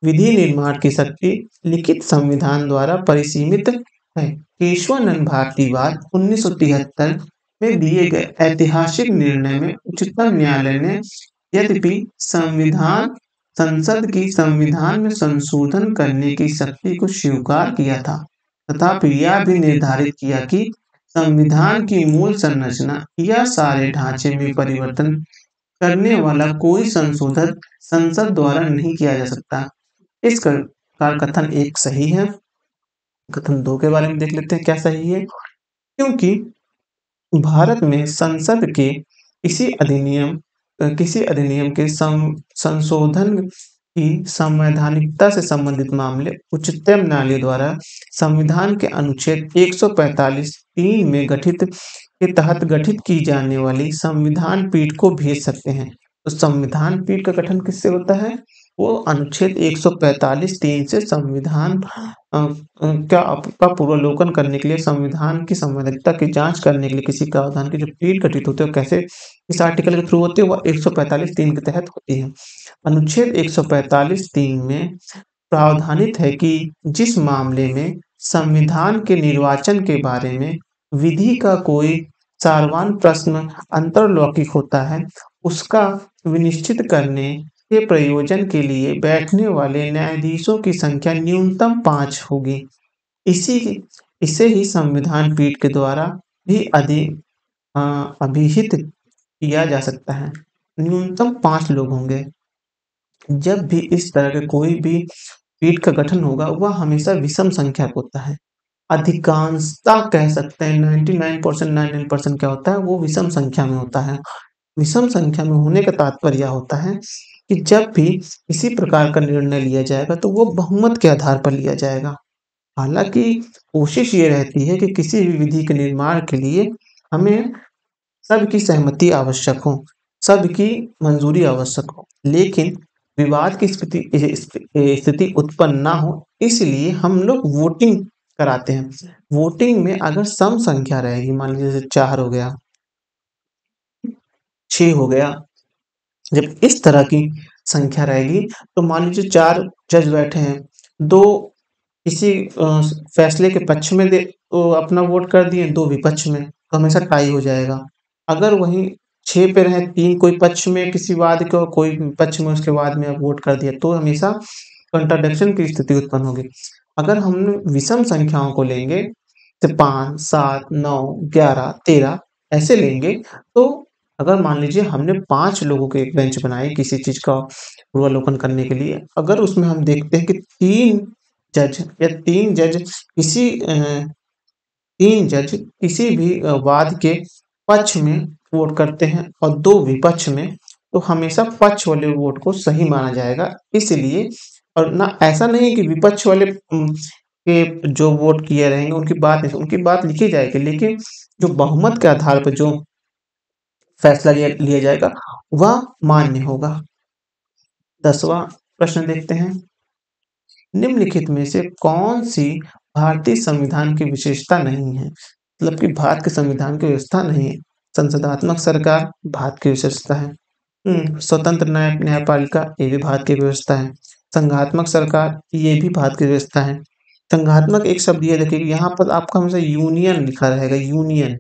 विधि निर्माण की शक्ति लिखित संविधान द्वारा परिसीमित है। केशवानंद भारतीवाद 1973 में दिए गए ऐतिहासिक निर्णय में उच्चतम न्यायालय ने यद्यपि संविधान संसद की संविधान में संशोधन करने की शक्ति को स्वीकार किया था, तथापि यह भी निर्धारित किया कि संविधान की मूल संरचना या सारे ढांचे में परिवर्तन करने वाला कोई संशोधन संसद द्वारा नहीं किया जा सकता। इस का कथन 1 सही है। कथन 2 के बारे में देख लेते हैं क्या सही है। क्योंकि भारत में संसद के किसी अधिनियम के संशोधन की संवैधानिकता से संबंधित मामले उच्चतम न्यायालय द्वारा संविधान के अनुच्छेद 145(3) में गठित के तहत गठित की जाने वाली संविधान पीठ को भेज सकते हैं। तो संविधान पीठ का गठन किससे होता है? वो अनुच्छेद 145(3) से संविधान का पूर्वावलोकन करने के लिए, संविधान की संवैधानिकता की जांच करने के लिए किसी प्रावधान की जो पीठ गठित होती है, वो कैसे इस आर्टिकल के थ्रू होती है? वो 145(3) के तहत होती है। अनुच्छेद 145(3) में प्रावधानित है कि जिस मामले में संविधान के निर्वाचन के बारे में विधि का कोई सारवान प्रश्न अंतर्लौकिक होता है, उसका विनिश्चित करने के प्रयोजन के लिए बैठने वाले न्यायाधीशों की संख्या न्यूनतम 5 होगी। इसी इसे ही संविधान पीठ के द्वारा भी अभिहित किया जा सकता है। न्यूनतम 5 लोग होंगे। जब भी इस तरह के कोई भी पीठ का गठन होगा, वह हमेशा विषम संख्या का होता है। अधिकांशतः कह सकते हैं 99% 99% क्या होता है, वो विषम संख्या में होता है। विषम संख्या में होने का तात्पर्य यह होता है कि जब भी किसी प्रकार का निर्णय लिया जाएगा तो वो बहुमत के आधार पर लिया जाएगा। हालाँकि कोशिश ये रहती है कि किसी भी विधि के निर्माण के लिए हमें सबकी सहमति आवश्यक हो, सबकी मंजूरी आवश्यक हो, लेकिन विवाद की स्थिति उत्पन्न ना हो, इसलिए हम लोग वोटिंग कराते हैं। वोटिंग में अगर सम संख्या रहेगी, मान लीजिए जैसे 4 हो गया, 6 हो गया, जब इस तरह की संख्या रहेगी, तो मान लीजिए 4 जज बैठे हैं, 2 किसी फैसले के पक्ष में अपना वोट कर दिए, 2 विपक्ष में, तो हमेशा टाई हो जाएगा। अगर वहीं 6 पे रहे, 3 कोई पक्ष में किसी वाद को, कोई विपक्ष में उसके बाद में वोट कर दिया, तो हमेशा कंट्राडिक्शन की स्थिति उत्पन्न होगी। अगर हम विषम संख्याओं को लेंगे, तो 5, 7, 9, 11, 13 ऐसे लेंगे, तो अगर मान लीजिए हमने 5 लोगों के एक बेंच बनाई किसी चीज़ का पूर्वावलोकन करने के लिए, अगर उसमें हम देखते हैं कि 3 जज किसी भी वाद के पक्ष में वोट करते हैं और 2 विपक्ष में, तो हमेशा पक्ष वाले वोट को सही माना जाएगा। इसलिए, और ना ऐसा नहीं है कि विपक्ष वाले के जो वोट किए रहेंगे उनकी बात लिखी जाएगी, लेकिन जो बहुमत के आधार पर जो फैसला लिया लिया जाएगा, वह मान्य होगा। 10वां प्रश्न देखते हैं। निम्नलिखित में से कौन-सी भारतीय संविधान की विशेषता नहीं है? मतलब कि भारत के संविधान की व्यवस्था नहीं है। संसदात्मक सरकार भारत की विशेषता है। स्वतंत्र न्यायपालिका ये भी भारत की व्यवस्था है। संघात्मक सरकार ये भी भारत की व्यवस्था है। संघात्मक एक शब्द ये देखिए, यहाँ पर आपका हमेशा यूनियन लिखा रहेगा, यूनियन,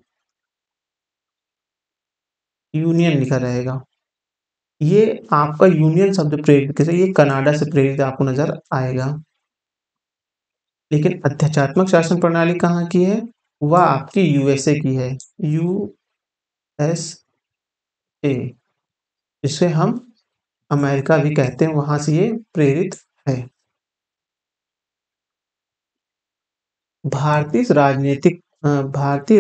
यूनियन लिखा रहेगा। ये आपका यूनियन शब्द प्रेरित कैसे, ये कनाडा से प्रेरित आपको नज़र आएगा। लेकिन अध्यचात्मक शासन प्रणाली कहाँ की है? वह आपकी यूएसए की है, यूएसए, जिसे हम अमेरिका भी कहते हैं, वहाँ से ये प्रेरित है। भारतीय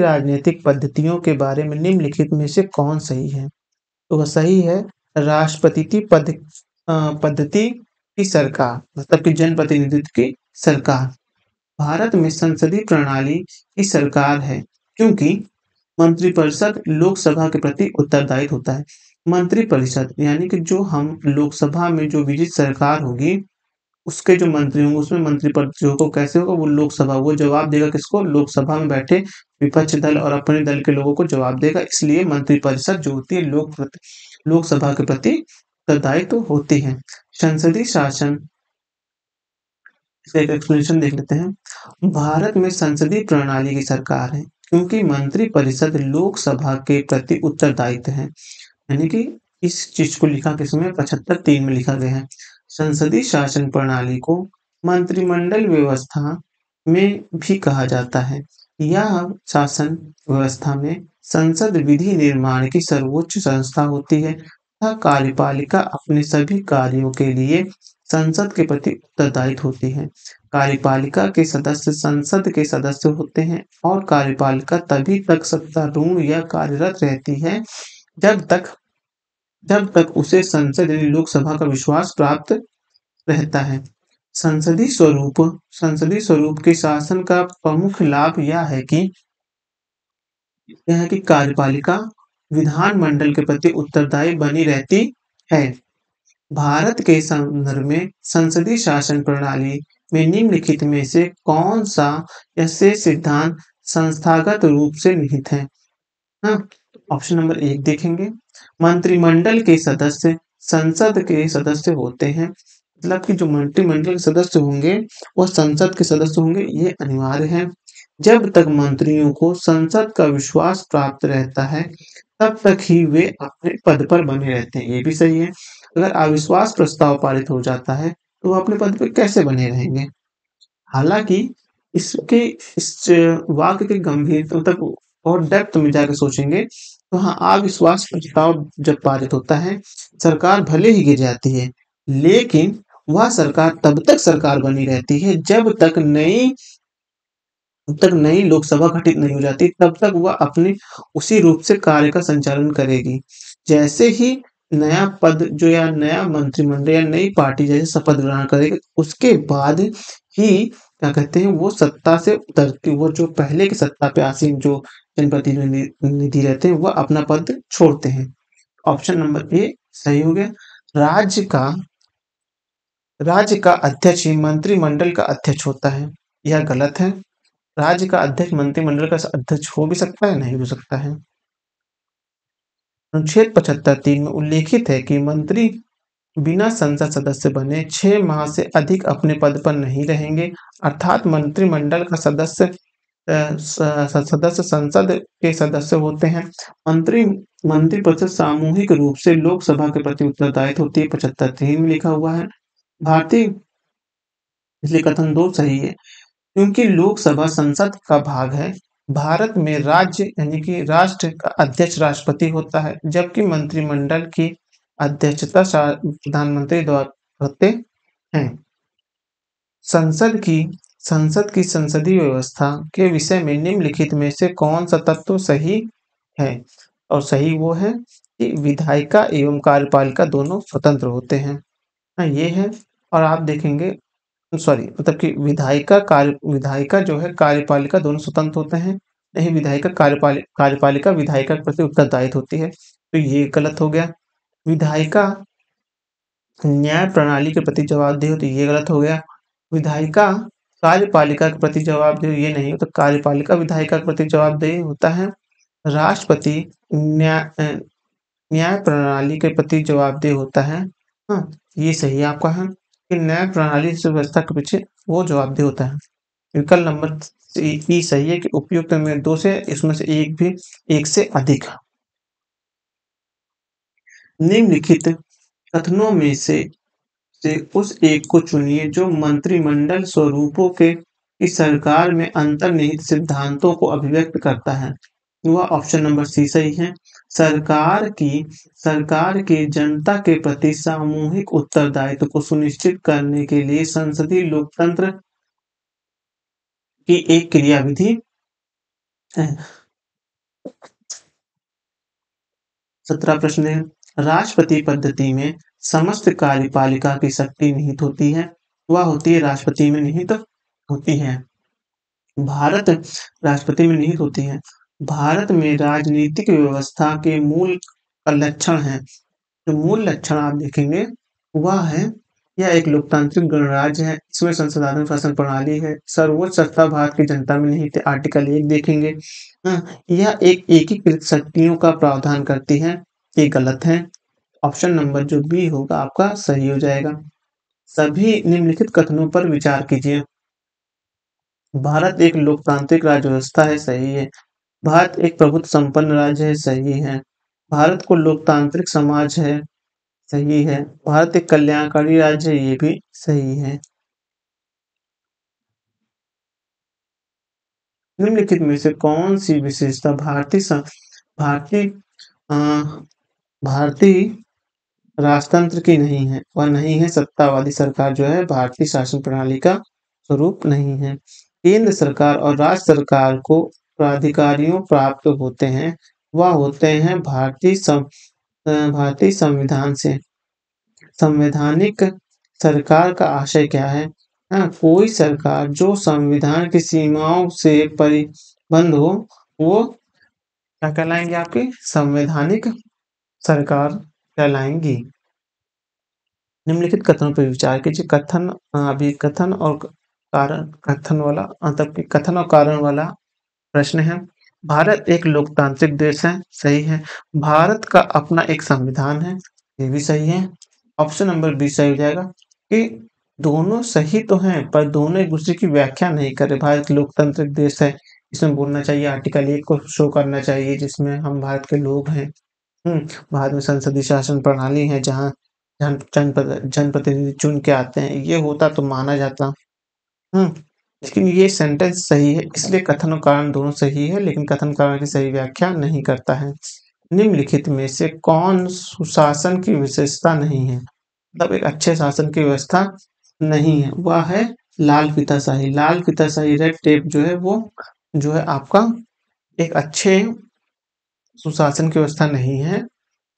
राजनीतिक पद्धतियों के बारे में निम्नलिखित में से कौन सही है? तो वह सही है पद्धति की सरकार, मतलब कि जनप्रतिनिधित्व की सरकार। भारत में संसदीय प्रणाली की सरकार है, क्योंकि मंत्रिपरिषद लोकसभा के प्रति उत्तरदायी होता है। मंत्रिपरिषद यानी कि जो हम लोकसभा में जो विजित सरकार होगी, उसके जो मंत्री होंगे, उसमें मंत्रिपद जो होगा कैसे होगा? वो लोकसभा, वो जवाब देगा किसको? लोकसभा में बैठे विपक्ष दल और अपने दल के लोगों को जवाब देगा। इसलिए मंत्रिपरिषद जो होती है लोकसभा के प्रति उत्तरदायी तो होती है। संसदीय शासन, इसका एक एक्सप्लेनेशन देख लेते हैं। भारत में संसदीय प्रणाली की सरकार है, क्योंकि मंत्रिपरिषद लोकसभा के प्रति उत्तरदायित्व है। यानी कि इस चीज को लिखा किसमें? 75(3) में लिखा गया है। संसदीय शासन प्रणाली को मंत्रिमंडल व्यवस्था में भी कहा जाता है। यह शासन व्यवस्था में संसद विधि निर्माण की सर्वोच्च संस्था होती है तथा कार्यपालिका अपने सभी कार्यों के लिए संसद के प्रति उत्तरदायित्व होती है। कार्यपालिका के सदस्य संसद के सदस्य होते हैं और कार्यपालिका तभी तक सत्तारूढ़ या कार्यरत रहती है जब तक उसे संसद यानी लोकसभा का विश्वास प्राप्त रहता है। संसदीय स्वरूप के शासन का प्रमुख लाभ यह है कि कार्यपालिका विधानमंडल के प्रति उत्तरदायी बनी रहती है। भारत के संदर्भ में संसदीय शासन प्रणाली में निम्नलिखित में से कौन सा या शेष सिद्धांत संस्थागत रूप से निहित है? हाँ, ऑप्शन नंबर 1 देखेंगे। मंत्रिमंडल के सदस्य संसद के सदस्य होते हैं, मतलब कि जो मंत्रिमंडल के सदस्य होंगे वह संसद के सदस्य होंगे, ये अनिवार्य है। जब तक मंत्रियों को संसद का विश्वास प्राप्त रहता है, तब तक ही वे अपने पद पर बने रहते हैं, ये भी सही है। अगर अविश्वास प्रस्ताव पारित हो जाता है, तो वो अपने पद पे कैसे बने रहेंगे? हालाँकि इसके इस वाक्य के गंभीरता मतलब और डेप्थ में जाके सोचेंगे, तो हाँ, अविश्वास प्रस्ताव जब पारित होता है, सरकार भले ही गिर जाती है, लेकिन वह सरकार तब तक सरकार बनी रहती है जब तक नई लोकसभा गठित नहीं हो जाती, तब तक वह अपने उसी रूप से कार्य का संचालन करेगी। जैसे ही नया पद जो या नया मंत्रिमंडल या नई पार्टी जैसे शपथ ग्रहण करेगी, उसके बाद ही क्या कहते हैं वो सत्ता से उतरती, वो जो पहले की सत्ता पे आसीन जो जनप्रतिनिधि रहते हैं, वह अपना पद छोड़ते हैं। ऑप्शन नंबर ए सही हो गया। राज्य का राज्य का अध्यक्ष ही मंत्रिमंडल का अध्यक्ष होता है, यह गलत है। राज्य का अध्यक्ष मंत्रिमंडल का अध्यक्ष हो भी सकता है, नहीं हो सकता है। अनुच्छेद 75(3) में उल्लेखित है कि मंत्री बिना संसद सदस्य बने 6 माह से अधिक अपने पद पर नहीं रहेंगे, अर्थात मंत्रिमंडल का सदस्य संसद के सदस्य होते हैं। मंत्रिपरिषद सामूहिक रूप से लोकसभा के प्रति उत्तरदायित्व होती है, 75(3) में लिखा हुआ है। भारतीय इसलिए कथन 2 सही है, क्योंकि लोकसभा संसद का भाग है। भारत में राज्य यानी कि राष्ट्र का अध्यक्ष राष्ट्रपति होता है, जबकि मंत्रिमंडल की अध्यक्षता प्रधानमंत्री द्वारा करते हैं। संसद की संसदीय व्यवस्था के विषय में निम्नलिखित में से कौन सा तत्व सही है? और सही वो है कि विधायिका एवं कार्यपालिका दोनों स्वतंत्र होते हैं। हाँ, ये है। और आप देखेंगे सॉरी मतलब कि विधायिका जो है कार्यपालिका दोनों स्वतंत्र होते हैं। नहीं, कार्यपालिका विधायिका के प्रति उत्तरदायित्व होती है, तो ये गलत हो गया। विधायिका न्याय प्रणाली के प्रति जवाबदेह होती है, ये गलत हो गया। विधायिका कार्यपालिका के प्रति जवाबदेह, ये नहीं, तो कार्यपालिका विधायिका के प्रति जवाबदेह होता है। राष्ट्रपति न्याय प्रणाली के प्रति जवाबदेह होता है। हाँ, ये सही आपका है कि न्याय प्रणाली से व्यवस्था के पीछे वो जवाबदेह होता है। विकल्प नंबर ई सही है कि उपयुक्त में 2 से इसमें से एक से अधिक। निम्नलिखित कथनों में से उस एक को चुनिए जो मंत्रिमंडल स्वरूपों के कि सरकार में अंतर्निहित सिद्धांतों को अभिव्यक्त करता है? वह ऑप्शन नंबर सी सही है। सरकार की जनता के प्रति सामूहिक उत्तरदायित्व को सुनिश्चित करने के लिए संसदीय लोकतंत्र की एक क्रियाविधि है। 17 प्रश्न है। राष्ट्रपति पद्धति में समस्त कार्यपालिका की शक्ति निहित होती है। वह होती है राष्ट्रपति में निहित होती है। भारत राष्ट्रपति में निहित होती है। भारत में राजनीतिक व्यवस्था के मूल लक्षण हैं। जो मूल लक्षण आप देखेंगे वह है, यह एक लोकतांत्रिक गणराज्य है। इसमें संसदीय शासन प्रणाली है। सर्वोच्च सत्ता भारत की जनता में निहित है। आर्टिकल 1 देखेंगे। यह एक एकीकृत शक्तियों का प्रावधान करती है। ये गलत है। ऑप्शन नंबर जो बी होगा आपका सही हो जाएगा। सभी निम्नलिखित कथनों पर विचार कीजिए। भारत एक लोकतांत्रिक राज्य व्यवस्था है, सही है। भारत एक प्रभुत्व संपन्न राज्य है, सही है। भारत को लोकतांत्रिक समाज है, सही है। भारत एक कल्याणकारी राज्य है, ये भी सही है। निम्नलिखित में से कौन सी विशेषता भारतीय अ, भारतीय राजतंत्र की नहीं है? वह नहीं है सत्तावादी सरकार जो है भारतीय शासन प्रणाली का स्वरूप नहीं है। केंद्र सरकार और राज्य सरकार को प्राधिकारियों प्राप्त होते हैं, वह होते हैं भारतीय संविधान से। संवैधानिक सरकार का आशय क्या है? कोई सरकार जो संविधान की सीमाओं से परिबद्ध हो, वो क्या कहलाएंगी? आपकी संवैधानिक सरकार कहलाएंगी। निम्नलिखित कथनों पर विचार कीजिए। अभी कथन और कारण कथन वाला मतलब कि कथन और कारण वाला प्रश्न है। भारत एक लोकतांत्रिक देश है, सही है। भारत का अपना एक संविधान है, ये भी सही है। ऑप्शन नंबर बी सही हो जाएगा कि दोनों सही तो हैं पर दोनों एक दूसरे की व्याख्या नहीं कर रहे। भारत लोकतांत्रिक देश है, इसमें बोलना चाहिए आर्टिकल 1 को शो करना चाहिए जिसमें हम भारत के लोग हैं। भारत में संसदीय शासन प्रणाली है जहाँ जनप्रतिनिधि चुन के आते हैं। ये होता तो माना जाता। लेकिन ये सेंटेंस सही है, इसलिए कथन और कारण दोनों सही है, लेकिन कथन कारण की सही व्याख्या नहीं करता है। निम्नलिखित में से कौन सुशासन की विशेषता नहीं है? मतलब एक अच्छे शासन की व्यवस्था नहीं है, वह है लाल फीताशाही। लाल फीताशाही रेड टेप जो है वो जो है आपका एक अच्छे सुशासन की व्यवस्था नहीं है।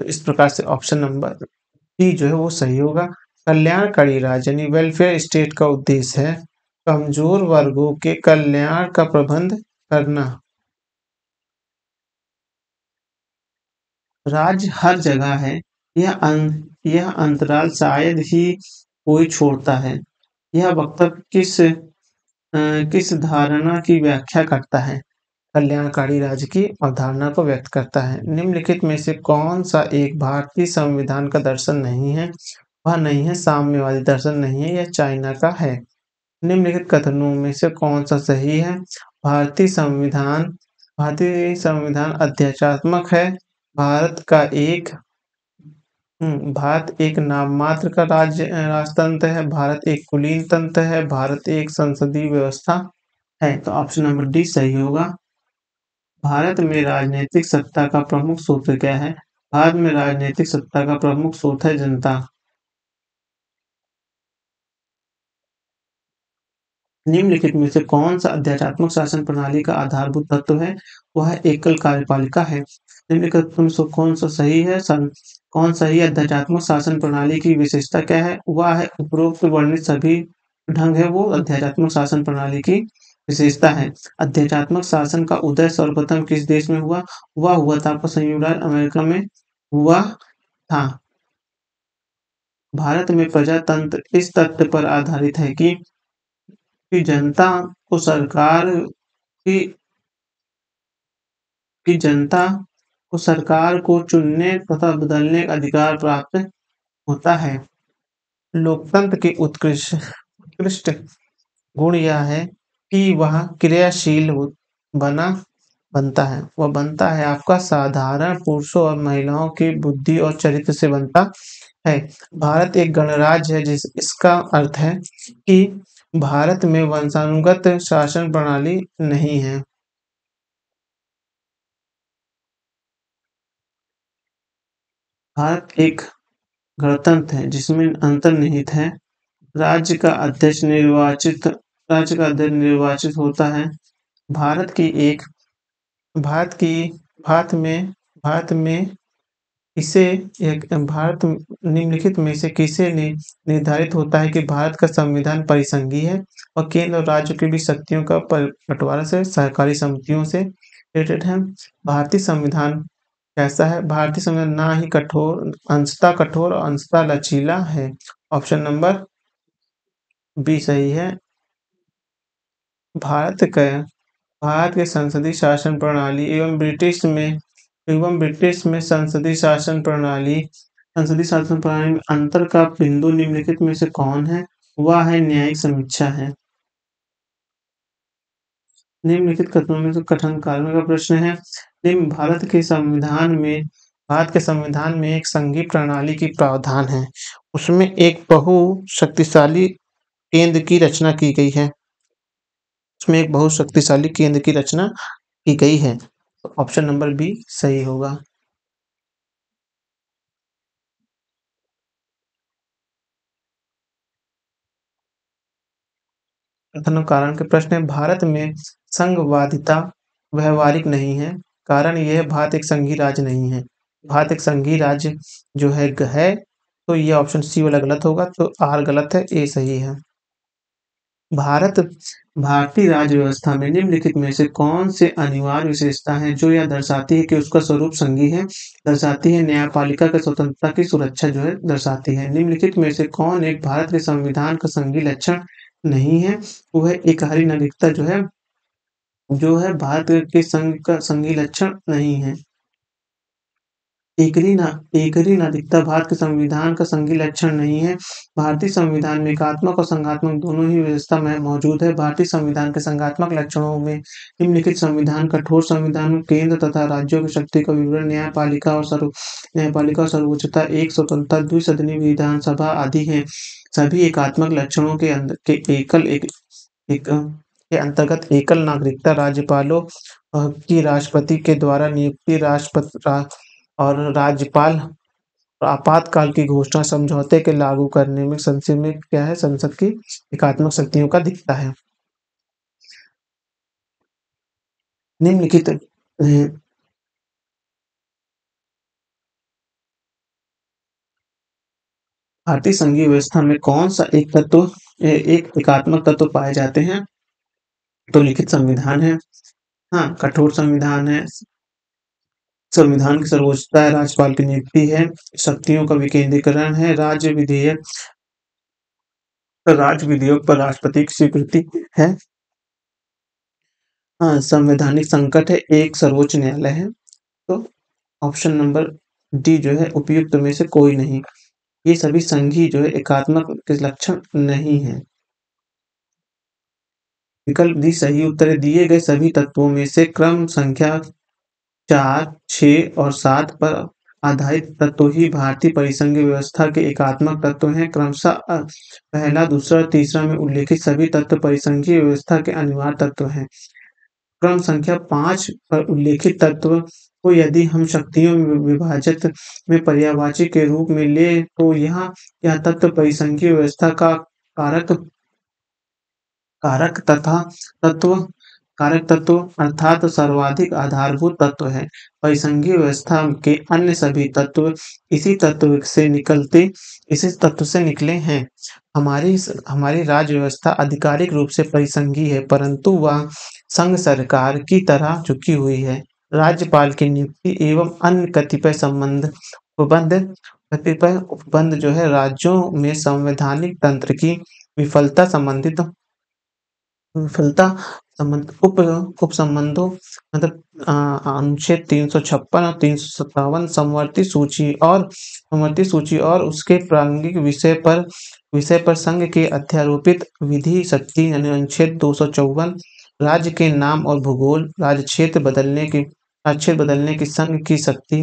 तो इस प्रकार से ऑप्शन नंबर डी जो है वो सही होगा। कल्याणकारी राज्य यानी वेलफेयर स्टेट का उद्देश्य है कमजोर वर्गों के कल्याण का प्रबंध करना। राज्य हर जगह है, यह अंतराल शायद ही कोई छोड़ता है। यह वक्तव्य किस धारणा की व्याख्या करता है? कल्याणकारी राज्य की अवधारणा को व्यक्त करता है। निम्नलिखित में से कौन सा एक भारतीय संविधान का दर्शन नहीं है? वह नहीं है साम्यवादी दर्शन नहीं है, यह चाइना का है। निम्नलिखित कथनों में से कौन सा सही है? भारतीय संविधान भारतीय संविधान अध्याचात्मक है। भारत का एक भारत एक नाम मात्र का राजतंत्र है। भारत एक कुलीन तंत्र है। भारत एक संसदीय व्यवस्था है। तो ऑप्शन नंबर डी सही होगा। भारत में राजनीतिक सत्ता का प्रमुख स्रोत क्या है? भारत में राजनीतिक सत्ता का प्रमुख स्रोत है जनता। निम्नलिखित में से कौन सा अध्यात्मक शासन प्रणाली का आधारभूत तत्व है? वह एकल कार्यपालिका है। निम्नलिखित में से कौन सा सही है? कौन सही अध्यात्मक शासन प्रणाली की विशेषता क्या है? वह है उपरोक्त वर्णित सभी ढंग है वो अध्यात्मक शासन प्रणाली की विशेषता है। अध्यात्मक शासन का उदय सर्वप्रथम किस देश में हुआ? वह हुआ था आपका संयुक्त राज्य अमेरिका में हुआ था। भारत में प्रजातंत्र इस तथ्य पर आधारित है कि जनता को सरकार की जनता को सरकार को चुनने तथा बदलने का अधिकार प्राप्त होता है। लोकतंत्र की उत्कृष्ट गुण यह है कि वह क्रियाशील बनता है। वह बनता है आपका साधारण पुरुषों और महिलाओं की बुद्धि और चरित्र से बनता है। भारत एक गणराज्य है इसका अर्थ है कि भारत में वंशानुगत शासन प्रणाली नहीं है। भारत एक गणतंत्र है जिसमें अंतर्निहित है राज्य का अध्यक्ष निर्वाचित राज्य का अध्यक्ष निर्वाचित होता है। भारत की एक भारत की भारत में इसे एक भारत निम्नलिखित में से किसे निर्धारित होता है कि भारत का संविधान परिसंघीय है और केंद्र और राज्यों के बीच शक्तियों का बंटवारा से सहकारी समितियों से रिलेटेड है। भारतीय संविधान कैसा है? भारतीय संविधान ना ही कठोर और अंशतः लचीला है। ऑप्शन नंबर बी सही है। भारत का भारत के संसदीय शासन प्रणाली एवं ब्रिटिश में संसदीय शासन प्रणाली में अंतर का बिंदु निम्नलिखित में से कौन है? वह है न्यायिक समीक्षा है। निम्नलिखित कथनों में से कथन कार्यों का प्रश्न है। निम्न भारत के संविधान में एक संघीय प्रणाली की प्रावधान है। उसमें एक बहुशक्तिशाली केंद्र की रचना की गई है। उसमें एक बहुशक्तिशाली केंद्र की रचना की गई है। तो ऑप्शन नंबर बी सही होगा। कथन और कारण के प्रश्न है। भारत में संघवादिता व्यवहारिक नहीं है। कारण यह भारत एक संघीय राज्य नहीं है। भारत एक संघीय राज्य जो है तो ये ऑप्शन सी वाला गलत होगा, तो आर गलत है, ए सही है। भारत भारतीय राज्य व्यवस्था में निम्नलिखित में से कौन से अनिवार्य विशेषता है जो यह दर्शाती है कि उसका स्वरूप संघीय है? दर्शाती है न्यायपालिका की स्वतंत्रता की सुरक्षा जो है दर्शाती है। निम्नलिखित में से कौन एक भारत के संविधान का संघीय लक्षण नहीं है? वो है एकहरी नागरिकता भारत के संघ का संघीय लक्षण नहीं है। एकरी नागरिकता भारत के संविधान का संघीय लक्षण नहीं है। भारतीय संविधान में एकात्मक और संघात्मक दोनों ही व्यवस्था में मौजूद है। भारतीय संविधान के संघात्मक लक्षणों में निम्नलिखित संविधान कठोर संविधान केंद्र तथा राज्यों की शक्ति का विवरण न्यायपालिका और सर्वोच्चता एक स्वतंत्रता द्विसदनीय विधानसभा आदि है। सभी एकात्मक लक्षणों के अंतर्गत एकल नागरिकता राज्यपालों की राष्ट्रपति के द्वारा नियुक्ति और राज्यपाल आपातकाल की घोषणा समझौते के लागू करने में संसद की एकात्मक शक्तियों का दिखता है। निम्नलिखित भारतीय संघीय व्यवस्था में कौन सा एक एकात्मक तत्व पाए जाते हैं? तो लिखित संविधान है। हाँ, कठोर संविधान है। संविधान की सर्वोच्चता है, राज्यपाल की नियुक्ति है, शक्तियों का विकेंद्रीकरण है, राज्य विधेयक पर राष्ट्रपति की स्वीकृति है। हाँ, संवैधानिक संकट है, एक सर्वोच्च न्यायालय है। तो ऑप्शन नंबर डी जो है उपयुक्त में से कोई नहीं। ये सभी संघीय जो है एकात्मक के लक्षण नहीं है। विकल्प डी सही उत्तर है। दिए गए सभी तत्वों में से क्रम संख्या 4, 6 और 7 पर आधारित तत्व ही भारतीय परिसंघीय व्यवस्था के एकात्मक तत्व हैं। क्रमशः पहला, दूसरा और तीसरा में उल्लेखित सभी तत्व परिसंघीय व्यवस्था के अनिवार्य तत्व हैं। क्रम संख्या 5 पर उल्लेखित तत्व को यदि हम शक्तियों में विभाजित में पर्यायवाची के रूप में ले तो यह तत्व परिसंघीय व्यवस्था का कारक कारक तथा तत्व कारक तत्व अर्थात सर्वाधिक आधारभूत तत्व है। परिसंघीय व्यवस्था के अन्य सभी तत्व इसी तत्व से निकले हैं। हमारी राज्य व्यवस्था आधिकारिक रूप से परिसंघीय है, परंतु वह संघ सरकार की तरह झुकी हुई है। राज्यपाल की नियुक्ति एवं अन्य कतिपय उपबंध जो है राज्यों में संवैधानिक तंत्र की विफलता उपसंबंधों मतलब अनुच्छेद 356 और 357 समवर्ती सूची और उसके प्रारंभिक विषय पर संघ के अध्यारोपित विधि शक्ति यानी अनुच्छेद 254 राज्य के नाम और भूगोल राज्य क्षेत्र बदलने की साक्षर बदलने की संघ की शक्ति।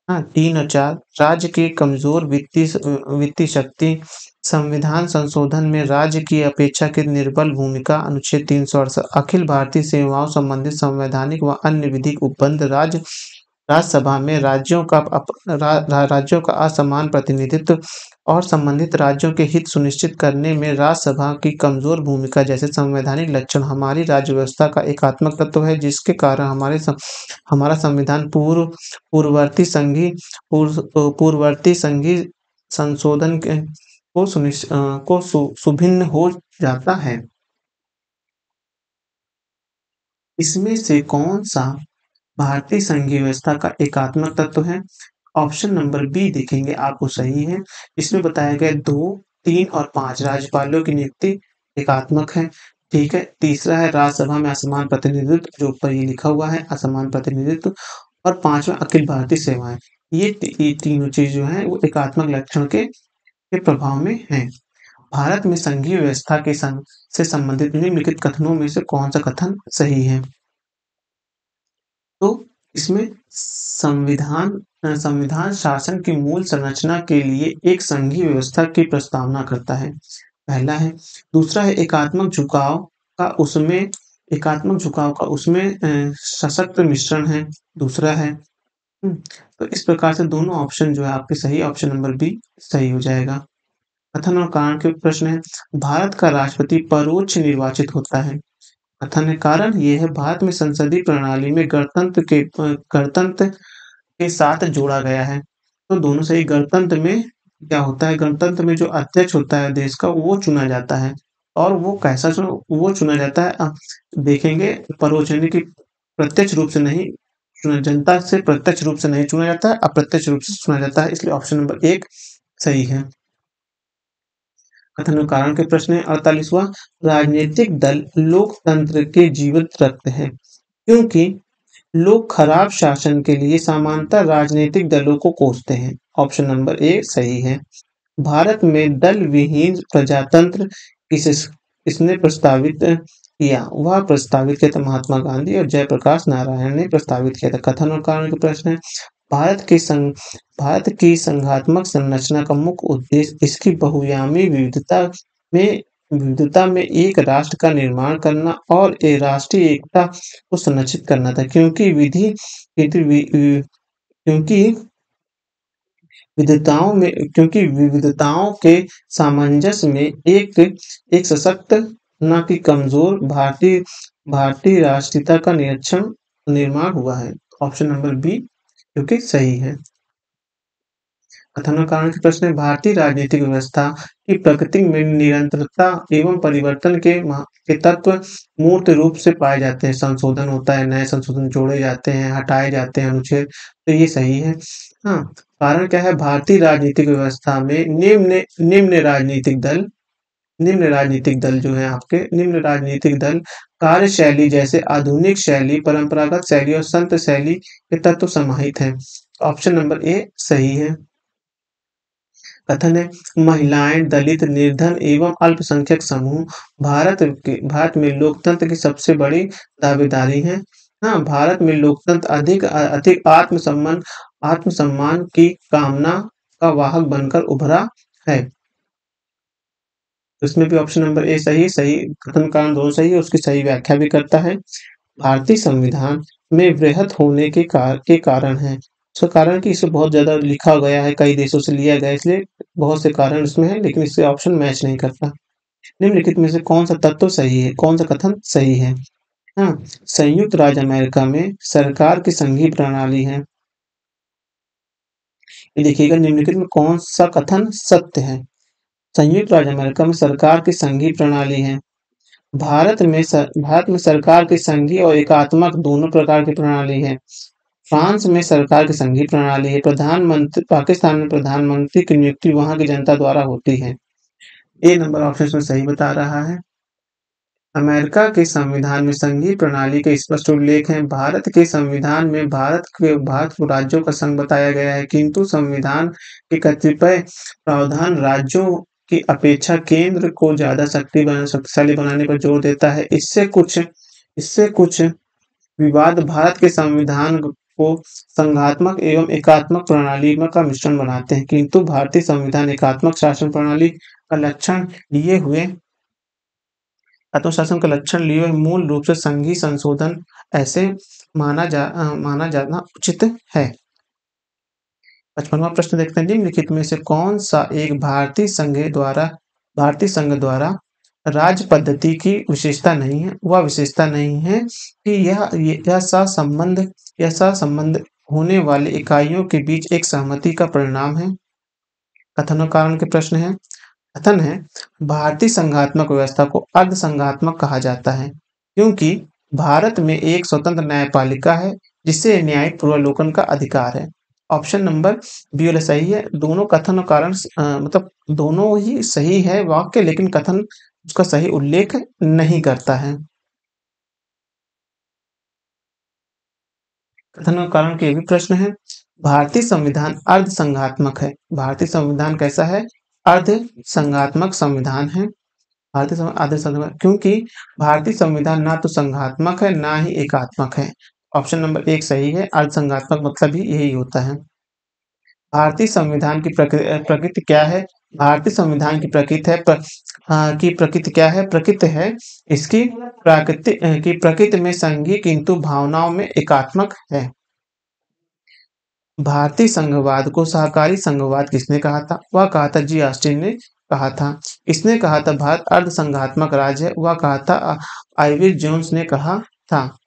हाँ, 3 और 4 राज्य की कमज़ोर वित्तीय शक्ति, संविधान संशोधन में राज्य की अपेक्षाकृत निर्बल भूमिका, अनुच्छेद 368 अखिल भारतीय सेवाओं संबंधित संवैधानिक व अन्य विधिक उपबंध, राज्यसभा में राज्यों का असमान प्रतिनिधित्व और संबंधित राज्यों के हित सुनिश्चित करने में राज्यसभा की कमजोर भूमिका जैसे संवैधानिक लक्षण हमारी राज्य व्यवस्था का एकात्मक तत्व है, जिसके कारण हमारा संविधान पूर्ववर्ती संघीय संशोधन को सुभिन्न हो जाता है। इसमें से कौन सा भारतीय संघीय व्यवस्था का एकात्मक तत्व है? ऑप्शन नंबर बी देखेंगे आपको सही है। इसमें बताया गया 2, 3 और 5 राज्यपालों की नियुक्ति एकात्मक है। ठीक है। तीसरा है राज्यसभा में असमान प्रतिनिधित्व, जो ऊपर ये लिखा हुआ है असमान प्रतिनिधित्व, और 5वां अखिल भारतीय सेवाएं। ये तीनों चीज जो है वो एकात्मक लक्षण के प्रभाव में है। भारत में संघीय व्यवस्था से संबंधित निम्नलिखित कथनों में से कौन सा कथन सही है? तो इसमें संविधान शासन की मूल संरचना के लिए एक संघीय व्यवस्था की प्रस्तावना करता है, पहला है। दूसरा है एकात्मक झुकाव का उसमें सशक्त मिश्रण है, दूसरा है। तो इस प्रकार से दोनों ऑप्शन जो है आपके सही, ऑप्शन नंबर बी सही हो जाएगा। कथन और कारण के प्रश्न है। भारत का राष्ट्रपति परोक्ष निर्वाचित होता है। कथन है कारण ये है भारत में संसदीय प्रणाली में गणतंत्र के साथ जोड़ा गया है। तो दोनों सही। गणतंत्र में क्या होता है? गणतंत्र में जो अध्यक्ष होता है देश का वो चुना जाता है, और वो कैसा चुना जाता है देखेंगे। परोक्ष यानी कि प्रत्यक्ष रूप से नहीं जनता से प्रत्यक्ष रूप से नहीं चुना जाता है, अप्रत्यक्ष रूप से चुना जाता है। इसलिए ऑप्शन नंबर 1 सही है। कथन और कारण के प्रश्न है। 48वां राजनीतिक दल लोकतंत्र के जीवित रखते हैं, क्योंकि लोग खराब शासन के लिए सामान्यतः राजनीतिक दलों को कोसते हैं। ऑप्शन नंबर ए सही है। भारत में दल विहीन प्रजातंत्र किसने प्रस्तावित किया? वह प्रस्तावित किया था महात्मा गांधी और जयप्रकाश नारायण ने प्रस्तावित किया था। कथन और कारण के प्रश्न है। भारत की संघात्मक संरचना का मुख्य उद्देश्य इसकी बहुआयामी विविधता में एक राष्ट्र का निर्माण करना और राष्ट्रीय एकता को सुनिश्चित करना था, क्योंकि विविधताओं के सामंजस्य में एक सशक्त न कि कमजोर भारतीय राष्ट्रीयता का निर्माण हुआ है। ऑप्शन नंबर बी क्योंकि सही है। कथन और कारण के प्रश्न है। भारतीय राजनीतिक व्यवस्था की प्रकृति में निरंतरता एवं परिवर्तन के तत्व मूर्त रूप से पाए जाते हैं। संशोधन होता है, नए संशोधन जोड़े जाते हैं, हटाए जाते हैं अनुच्छेद, तो ये सही है। हाँ, कारण क्या है? भारतीय राजनीतिक व्यवस्था में निम्न राजनीतिक दल जो है आपके निम्न राजनीतिक दल कार्यशैली जैसे आधुनिक शैली, परंपरागत शैली और संत शैली के तत्व समाहित हैं। ऑप्शन नंबर ए सही है। कथन है महिलाएं, दलित, निर्धन एवं अल्पसंख्यक समूह भारत में लोकतंत्र की सबसे बड़ी दावेदारी है। हाँ, भारत में लोकतंत्र अधिक आत्मसम्मान की कामना का वाहक बनकर उभरा है। इसमें भी ऑप्शन नंबर ए सही कथन कारण दोनों सही है, उसकी सही व्याख्या भी करता है। भारतीय संविधान में वृहत होने के कारण है। उसका कारण कि इसे बहुत ज्यादा लिखा गया है, कई देशों से लिया गया, इसलिए बहुत से कारण इसमें है, लेकिन इससे ऑप्शन मैच नहीं करता। निम्नलिखित में से कौन सा तत्व सही है, कौन सा कथन सही है? हाँ, संयुक्त राज्य अमेरिका में सरकार की संघीय प्रणाली है। ये देखिएगा निम्नलिखित में कौन सा कथन सत्य है? संयुक्त राज्य अमेरिका में सरकार की संघीय प्रणाली है। भारत में सरकार की संघीय और एकात्मक दोनों प्रकार की प्रणाली है। फ्रांस में सरकार की संघीय प्रणाली है। पाकिस्तान में प्रधानमंत्री की नियुक्ति वहां की जनता द्वारा होती है। ए नंबर ऑप्शन में सही बता रहा है। अमेरिका के संविधान में संघीय प्रणाली के स्पष्ट उल्लेख हैं। भारत के संविधान में भारत को राज्यों का संघ बताया गया है, किंतु संविधान के कतिपय प्रावधान राज्यों की अपेक्षा केंद्र को ज्यादा शक्तिशाली बनाने पर जोर देता है। इससे कुछ विवाद भारत के संविधान को संघात्मक एवं एकात्मक प्रणाली का मिश्रण बनाते हैं, किंतु भारतीय संविधान एकात्मक शासन प्रणाली का लक्षण लिए हुए आत्मशासन का लक्षण लिए हुए मूल रूप से संघीय संशोधन ऐसे माना जाना उचित है। 55वां प्रश्न देखते हैं, निम्नलिखित में से कौन सा एक भारतीय संघ द्वारा राज्य पद्धति की विशेषता नहीं है? वह विशेषता नहीं है कि यह सहसंबंध होने वाले इकाइयों के बीच एक सहमति का परिणाम है। कथन और कारण के प्रश्न है। कथन है, भारतीय संघात्मक व्यवस्था को अर्ध संघात्मक कहा जाता है क्योंकि भारत में एक स्वतंत्र न्यायपालिका है जिसे न्यायिक पूर्वावलोकन का अधिकार है। ऑप्शन नंबर बी वाला सही है। दोनों कथन और कारण मतलब दोनों ही सही है वाक्य, लेकिन कथन उसका सही उल्लेख नहीं करता है। कथन और कारण के भी प्रश्न है। भारतीय संविधान अर्ध संघात्मक है। भारतीय संविधान कैसा है? अर्ध संघात्मक संविधान है। क्योंकि भारतीय संविधान ना तो संघात्मक है ना ही एकात्मक है। ऑप्शन नंबर 1 सही है। अर्ध संघात्मक मतलब ही यही होता है। भारतीय संविधान की प्रकृति क्या है? भारतीय संविधान की प्रकृति क्या है? प्रकृति है इसकी प्रकृति में संघीय किंतु भावनाओं में एकात्मक है। भारतीय संघवाद को सहकारी संघवाद किसने कहा था? वह कहा था जी ऑस्टिन ने कहा था। इसने कहा था भारत अर्ध संघात्मक राज्य है। वह कहा था आइविर जोन्स ने कहा था।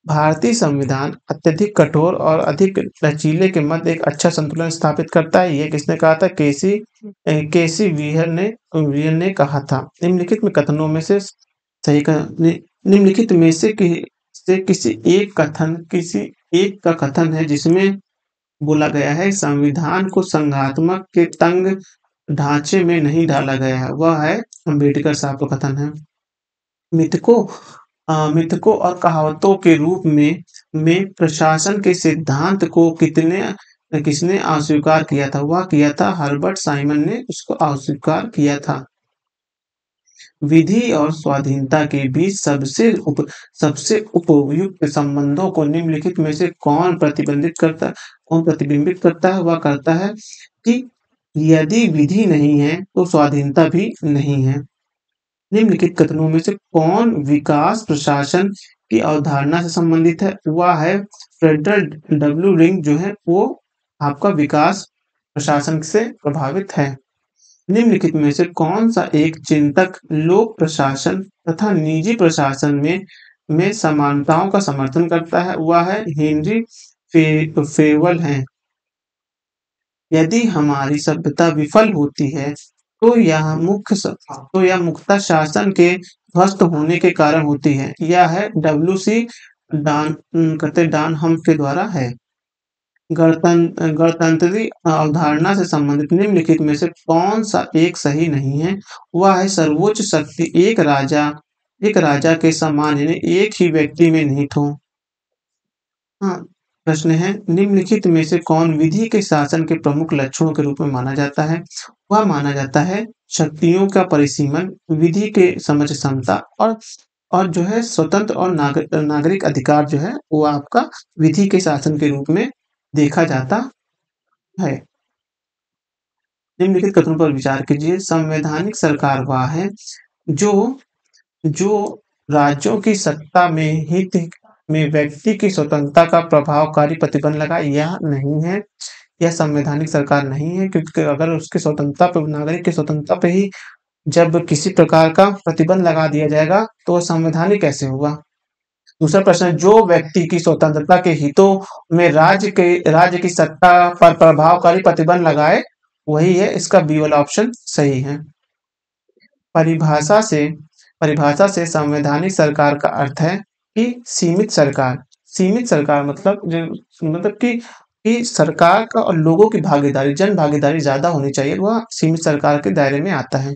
भारतीय संविधान अत्यधिक कठोर और अधिक लचीले के मध्य एक अच्छा संतुलन स्थापित करता है। ये किसने कहा था? केसी व्हीयर ने कहा था। निम्नलिखित में कथनों में से सही निम्नलिखित में से किसी एक का कथन है जिसमें बोला गया है संविधान को संघात्मक के तंग ढांचे में नहीं डाला गया है। वह है अम्बेडकर साहब का कथन है। मिथकों और कहावतों के रूप में प्रशासन के सिद्धांत को किसने अस्वीकार किया था? वह किया था हर्बर्ट साइमन ने उसको अस्वीकार किया था। विधि और स्वाधीनता के बीच सबसे उपयुक्त संबंधों को निम्नलिखित में से कौन प्रतिबिंबित करता है? वह करता है कि यदि विधि नहीं है तो स्वाधीनता भी नहीं है। निम्नलिखित कथनों में से कौन विकास प्रशासन की अवधारणा से संबंधित है? वह है फ्रेडरिक डब्ल्यू रिंग जो है वो आपका विकास प्रशासन से प्रभावित है। निम्नलिखित में से कौन सा एक चिंतक लोक प्रशासन तथा निजी प्रशासन में समानताओं का समर्थन करता है? वह है हेनरी फेवल है। यदि हमारी सभ्यता विफल होती है तो यह मुख्यतः शासन के ध्वस्त होने के कारण होती है। यह है डब्ल्यू.सी. डानहम के द्वारा है। गणतंत्री अवधारणा से संबंधित निम्नलिखित में से कौन सा एक सही नहीं है? वह है सर्वोच्च शक्ति एक राजा के समान यानी एक ही व्यक्ति में निहित हो। प्रश्न है, निम्नलिखित में से कौन विधि के शासन के प्रमुख लक्षणों के रूप में माना जाता है? वह माना जाता है शक्तियों का परिसीमन, विधि के समझ क्षमता और जो है स्वतंत्र और नागरिक अधिकार जो है वो आपका विधि के शासन के रूप में देखा जाता है। निम्नलिखित कथनों पर विचार कीजिए। संवैधानिक सरकार वह है जो राज्यों की सत्ता में हित में व्यक्ति की स्वतंत्रता का प्रभावकारी प्रतिबंध लगाए। यह नहीं है, यह संवैधानिक सरकार नहीं है, क्योंकि अगर उसकी स्वतंत्रता पे नागरिक की स्वतंत्रता पे ही जब किसी प्रकार का प्रतिबंध लगा दिया जाएगा तो वह संवैधानिक कैसे होगा? दूसरा प्रश्न, जो व्यक्ति की स्वतंत्रता के हितों में राज्य की सत्ता पर प्रभावकारी प्रतिबंध लगाए वही है। इसका बी वाला ऑप्शन सही है। परिभाषा से संवैधानिक सरकार का अर्थ है कि सीमित सरकार मतलब कि सरकार का और लोगों की भागीदारी जन भागीदारी ज्यादा होनी चाहिए, वह सीमित सरकार के दायरे में आता है।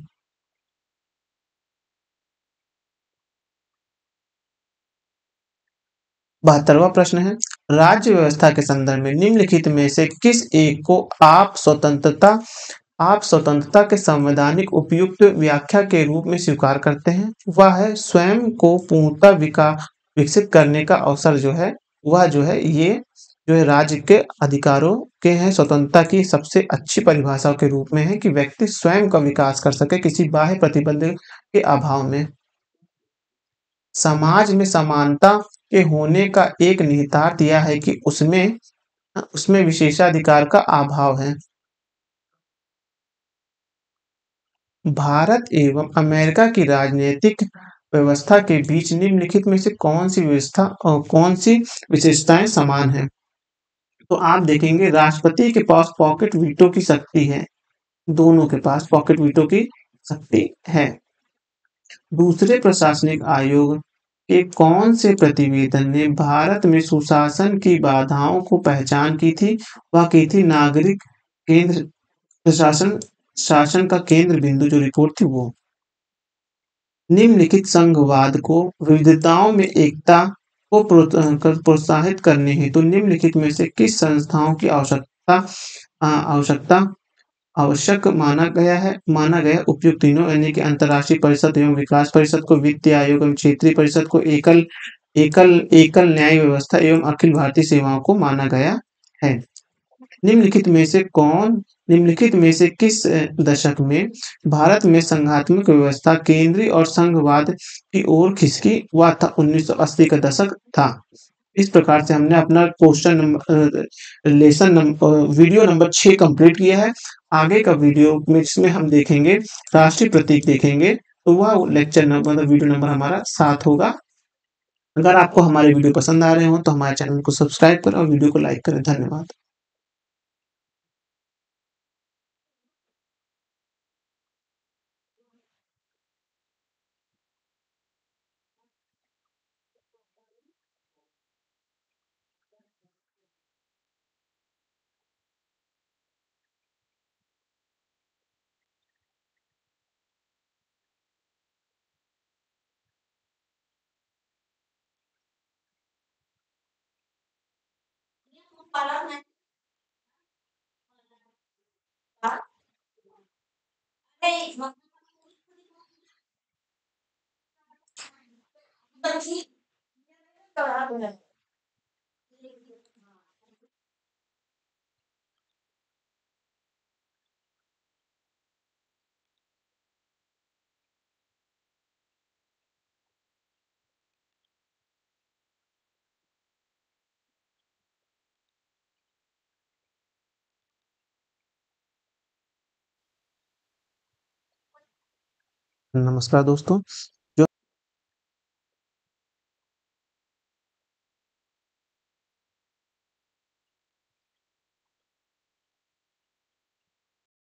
72वां प्रश्न है, राज्य व्यवस्था के संदर्भ में निम्नलिखित में से किस एक को आप स्वतंत्रता के संवैधानिक उपयुक्त व्याख्या के रूप में स्वीकार करते हैं? वह है स्वयं को पूर्णतः विकसित करने का अवसर जो है वह जो है ये जो है राज्य के अधिकारों के हैं स्वतंत्रता की सबसे अच्छी परिभाषा के रूप में है कि व्यक्ति स्वयं का विकास कर सके किसी बाह्य प्रतिबंध के अभाव में। समाज में समानता के होने का एक निहितार्थ यह है कि उसमें विशेषाधिकार का अभाव है। भारत एवं अमेरिका की राजनीतिक व्यवस्था के बीच निम्नलिखित में से कौन-सी विशेषताएँ समान हैं? तो आप देखेंगे राष्ट्रपति के पास पॉकेट वीटो की शक्ति है, दोनों के पास पॉकेट वीटो की शक्ति है। दूसरे प्रशासनिक आयोग के कौन से प्रतिवेदन ने भारत में सुशासन की बाधाओं को पहचान की थी? वह की थी नागरिक केंद्र प्रशासन शासन का केंद्र बिंदु जो रिपोर्ट थी वो। निम्नलिखित संघवाद को विविधताओं में एकता को प्रोत्साहित करने हेतु निम्नलिखित में से किस संस्थाओं की आवश्यकता आवश्यक माना गया उपयुक्त तीनों यानी कि अंतर्राष्ट्रीय परिषद एवं विकास परिषद को, वित्तीय आयोग एवं क्षेत्रीय परिषद को, एकल एकल एकल न्याय व्यवस्था एवं अखिल भारतीय सेवाओं को माना गया है। निम्नलिखित में से कौन निम्नलिखित में से किस दशक में भारत में संघात्मक व्यवस्था केंद्रीय और संघवाद की ओर खिसकी? वह था 1980 का दशक था। इस प्रकार से हमने अपना वीडियो नंबर 6 कंप्लीट किया है। आगे का वीडियो में जिसमें हम देखेंगे राष्ट्रीय प्रतीक देखेंगे, तो वह लेक्चर नंबर मतलब वीडियो नंबर हमारा 7 होगा। अगर आपको हमारे वीडियो पसंद आ रहे हों, तो हमारे चैनल को सब्सक्राइब करें और वीडियो को लाइक करें। धन्यवाद। नमस्कार दोस्तों।